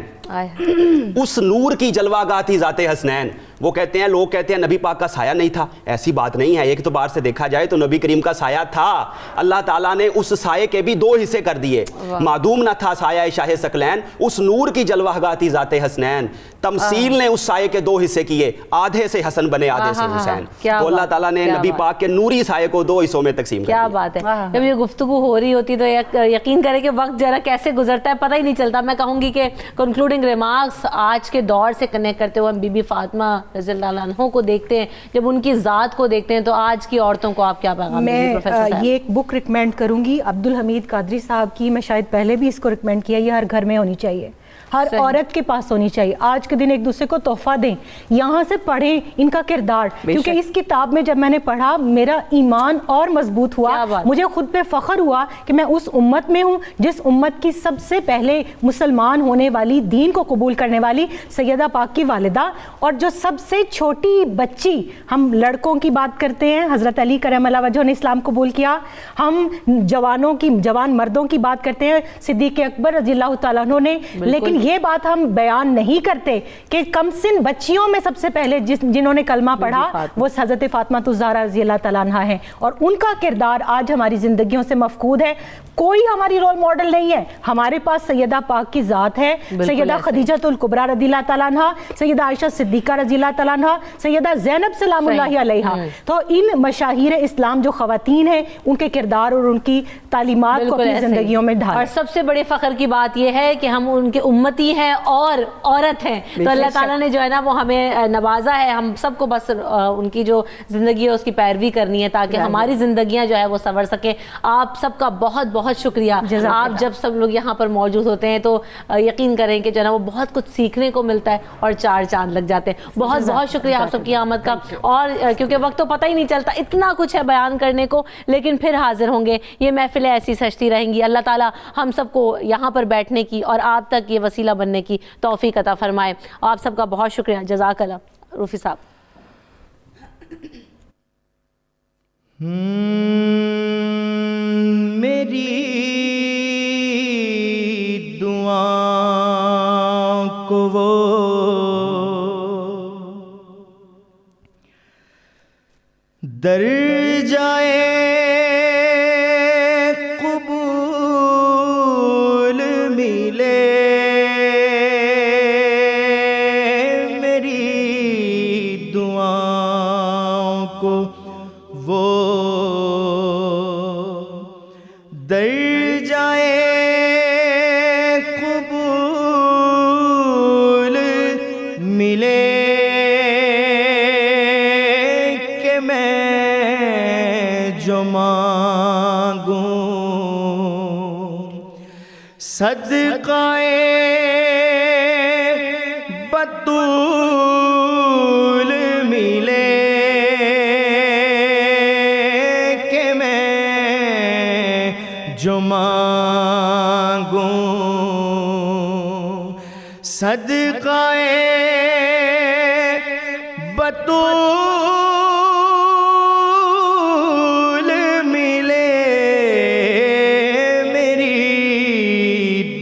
اس نور کی جلوہ گاہ تھی ذات حسنین. وہ کہتے ہیں, لوگ کہتے ہیں نبی پاک کا سایہ نہیں تھا, ایسی بات نہیں ہے. ایک اعتبار سے دیکھا جائے تو نبی کریم کا سایہ تھا. اللہ تعالیٰ نے اس سایے کے بھی 2 حصے کر دیے. معدوم نہ تھا سایہ شاہ ثقلین, اس نور کی جلوہ گاہ تھی ذات حسنین. تمثیل نے اس سایے کے 2 حصے کیے, آدھے سے حسن بنے آدھے سے حسین. تو اللہ تعالیٰ نے نبی پاک کے نوری سایے کو 2 حصوں میں تقسیم کر دیا. کیا بات ہے. جب یہ گفتگو ہو رہی ہوتی تو یقین کرے کہ وقت ذرا کیسے گزرتا ہے پتہ ہی نہیں چلتا. میں کہوں گی کہ کنکلوڈنگ ریمارکس آج کے دور سے کنیکٹ کرتے ہوئے ہم بی بی فاطمہ رضی اللہ عنہ کو دیکھتے ہیں, جب ان کی ذات کو دیکھتے ہیں تو آج کی عورتوں کو آپ کیا پیغام دیں گے؟ میں یہ ایک بک ریکمینڈ کروں گی عبدالحمید قادری صاحب کی, میں شاید پہلے بھی اس کو ریکمینڈ کیا, یہ ہر گھر میں ہونی چاہیے, ہر عورت کے پاس ہونی چاہیے. آج کے دن ایک دوسرے کو تحفہ دیں, یہاں سے پڑھیں ان کا کردار, کیونکہ اس کتاب میں جب میں نے پڑھا میرا ایمان اور مضبوط ہوا. مجھے خود پہ فخر ہوا کہ میں اس امت میں ہوں جس امت کی سب سے پہلے مسلمان ہونے والی, دین کو قبول کرنے والی سیدہ پاک کی والدہ, اور جو سب سے چھوٹی بچی, ہم لڑکوں کی بات کرتے ہیں, حضرت علی کرم اللہ وجہہ نے اسلام قبول کیا, ہم جوان مردوں کی بات کرتے ہیں, صدیق اکبر رضی اللہ تعالیٰ عنہ نے, لیکن یہ بات ہم بیان نہیں کرتے کہ کم سن بچیوں میں سب سے پہلے جنہوں نے کلمہ پڑھا وہ حضرت فاطمہ الزہرا رضی اللہ تعالیٰ عنہا ہیں، اور ان کا کردار آج ہماری زندگیوں سے مفقود ہے. کوئی ہماری رول ماڈل نہیں ہے. ہمارے پاس سیدہ پاک کی ذات ہے، سیدہ خدیجہ الکبریٰ رضی اللہ تعالیٰ عنہا، سیدہ عائشہ صدیقہ رضی اللہ تعالیٰ عنہا، سیدہ زینب سلام اللہ علیہا. تو ان مشاہیر اسلام جو خواتین ہیں ان کے کردار اور ان کی تعلیمات کو اپنی زندگیوں میں ڈھالیں. اور سب سے بڑے فخر کی بات یہ ہے کہ ہم ان کے امتی ہیں اور عورت ہیں، تو اللہ تعالیٰ نے جو ہے نا وہ ہمیں نوازا ہے. ہم سب کو بس ان کی جو زندگی ہے اس کی پیروی کرنی ہے تاکہ ہماری زندگیاں جو ہے وہ سنور سکیں. آپ سب کا بہت بہت شکریہ. آپ جب سب لوگ یہاں پر موجود ہوتے ہیں تو یقین کریں کہ جو ہے نا وہ بہت کچھ سیکھنے کو ملتا ہے اور چار چاند لگ جاتے ہیں. بہت بہت شکریہ آپ سب کی آمد کا. اور کیونکہ وقت تو پتہ ہی نہیں چلتا، اتنا کچھ ہے بیان کرنے کو، لیکن پھر حاضر ہوں گے. یہ محفلیں ایسی سجتی رہیں گی. اللہ تعالیٰ ہم سب کو یہاں پر بیٹھنے کی اور آپ تک یہ وسیلہ بننے کی توفیق عطا فرمائے. آپ سب کا بہت شکریہ. جزاک اللہ. روفی صاحب. میری دعا کو وہ در جائے قبول ملے، میری دعاؤں کو وہ در جائے قبول ملے کہ میں جو مانگوں صدقائے بطول ملے کہ میں جو مانگوں صدقائے بطول ملے، میری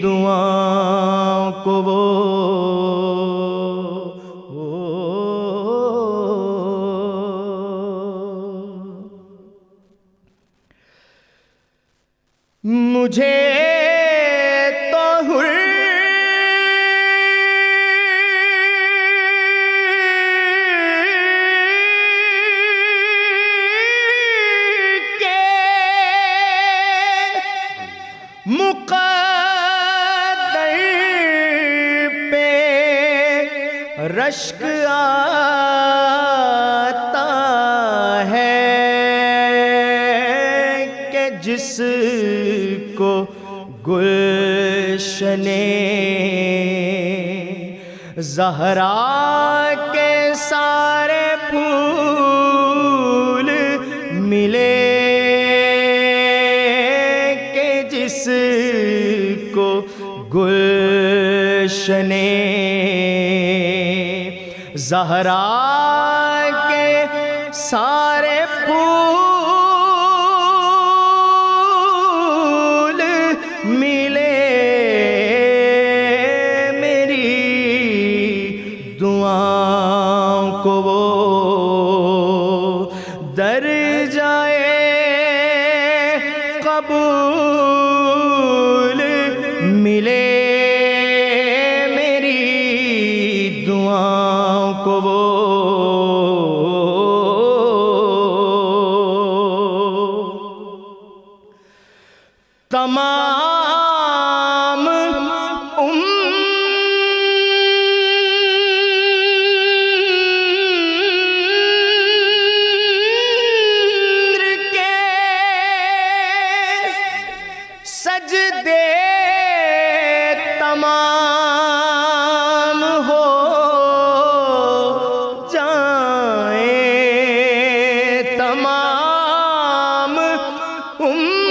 دعاؤں کو وہ مجھے تو حر کے مقدر پہ رشک آتا ہے کہ جس کو گلشن زہرا کے سارے پھول ملے کہ جس کو گلشن زہرا کے سارے پھول ملے، میری دعاؤں کو وہ در جائے قبول ملے، میری دعاؤں کو وہ تمام عمر کے سجدے تمام ہو جائیں، تمام عمر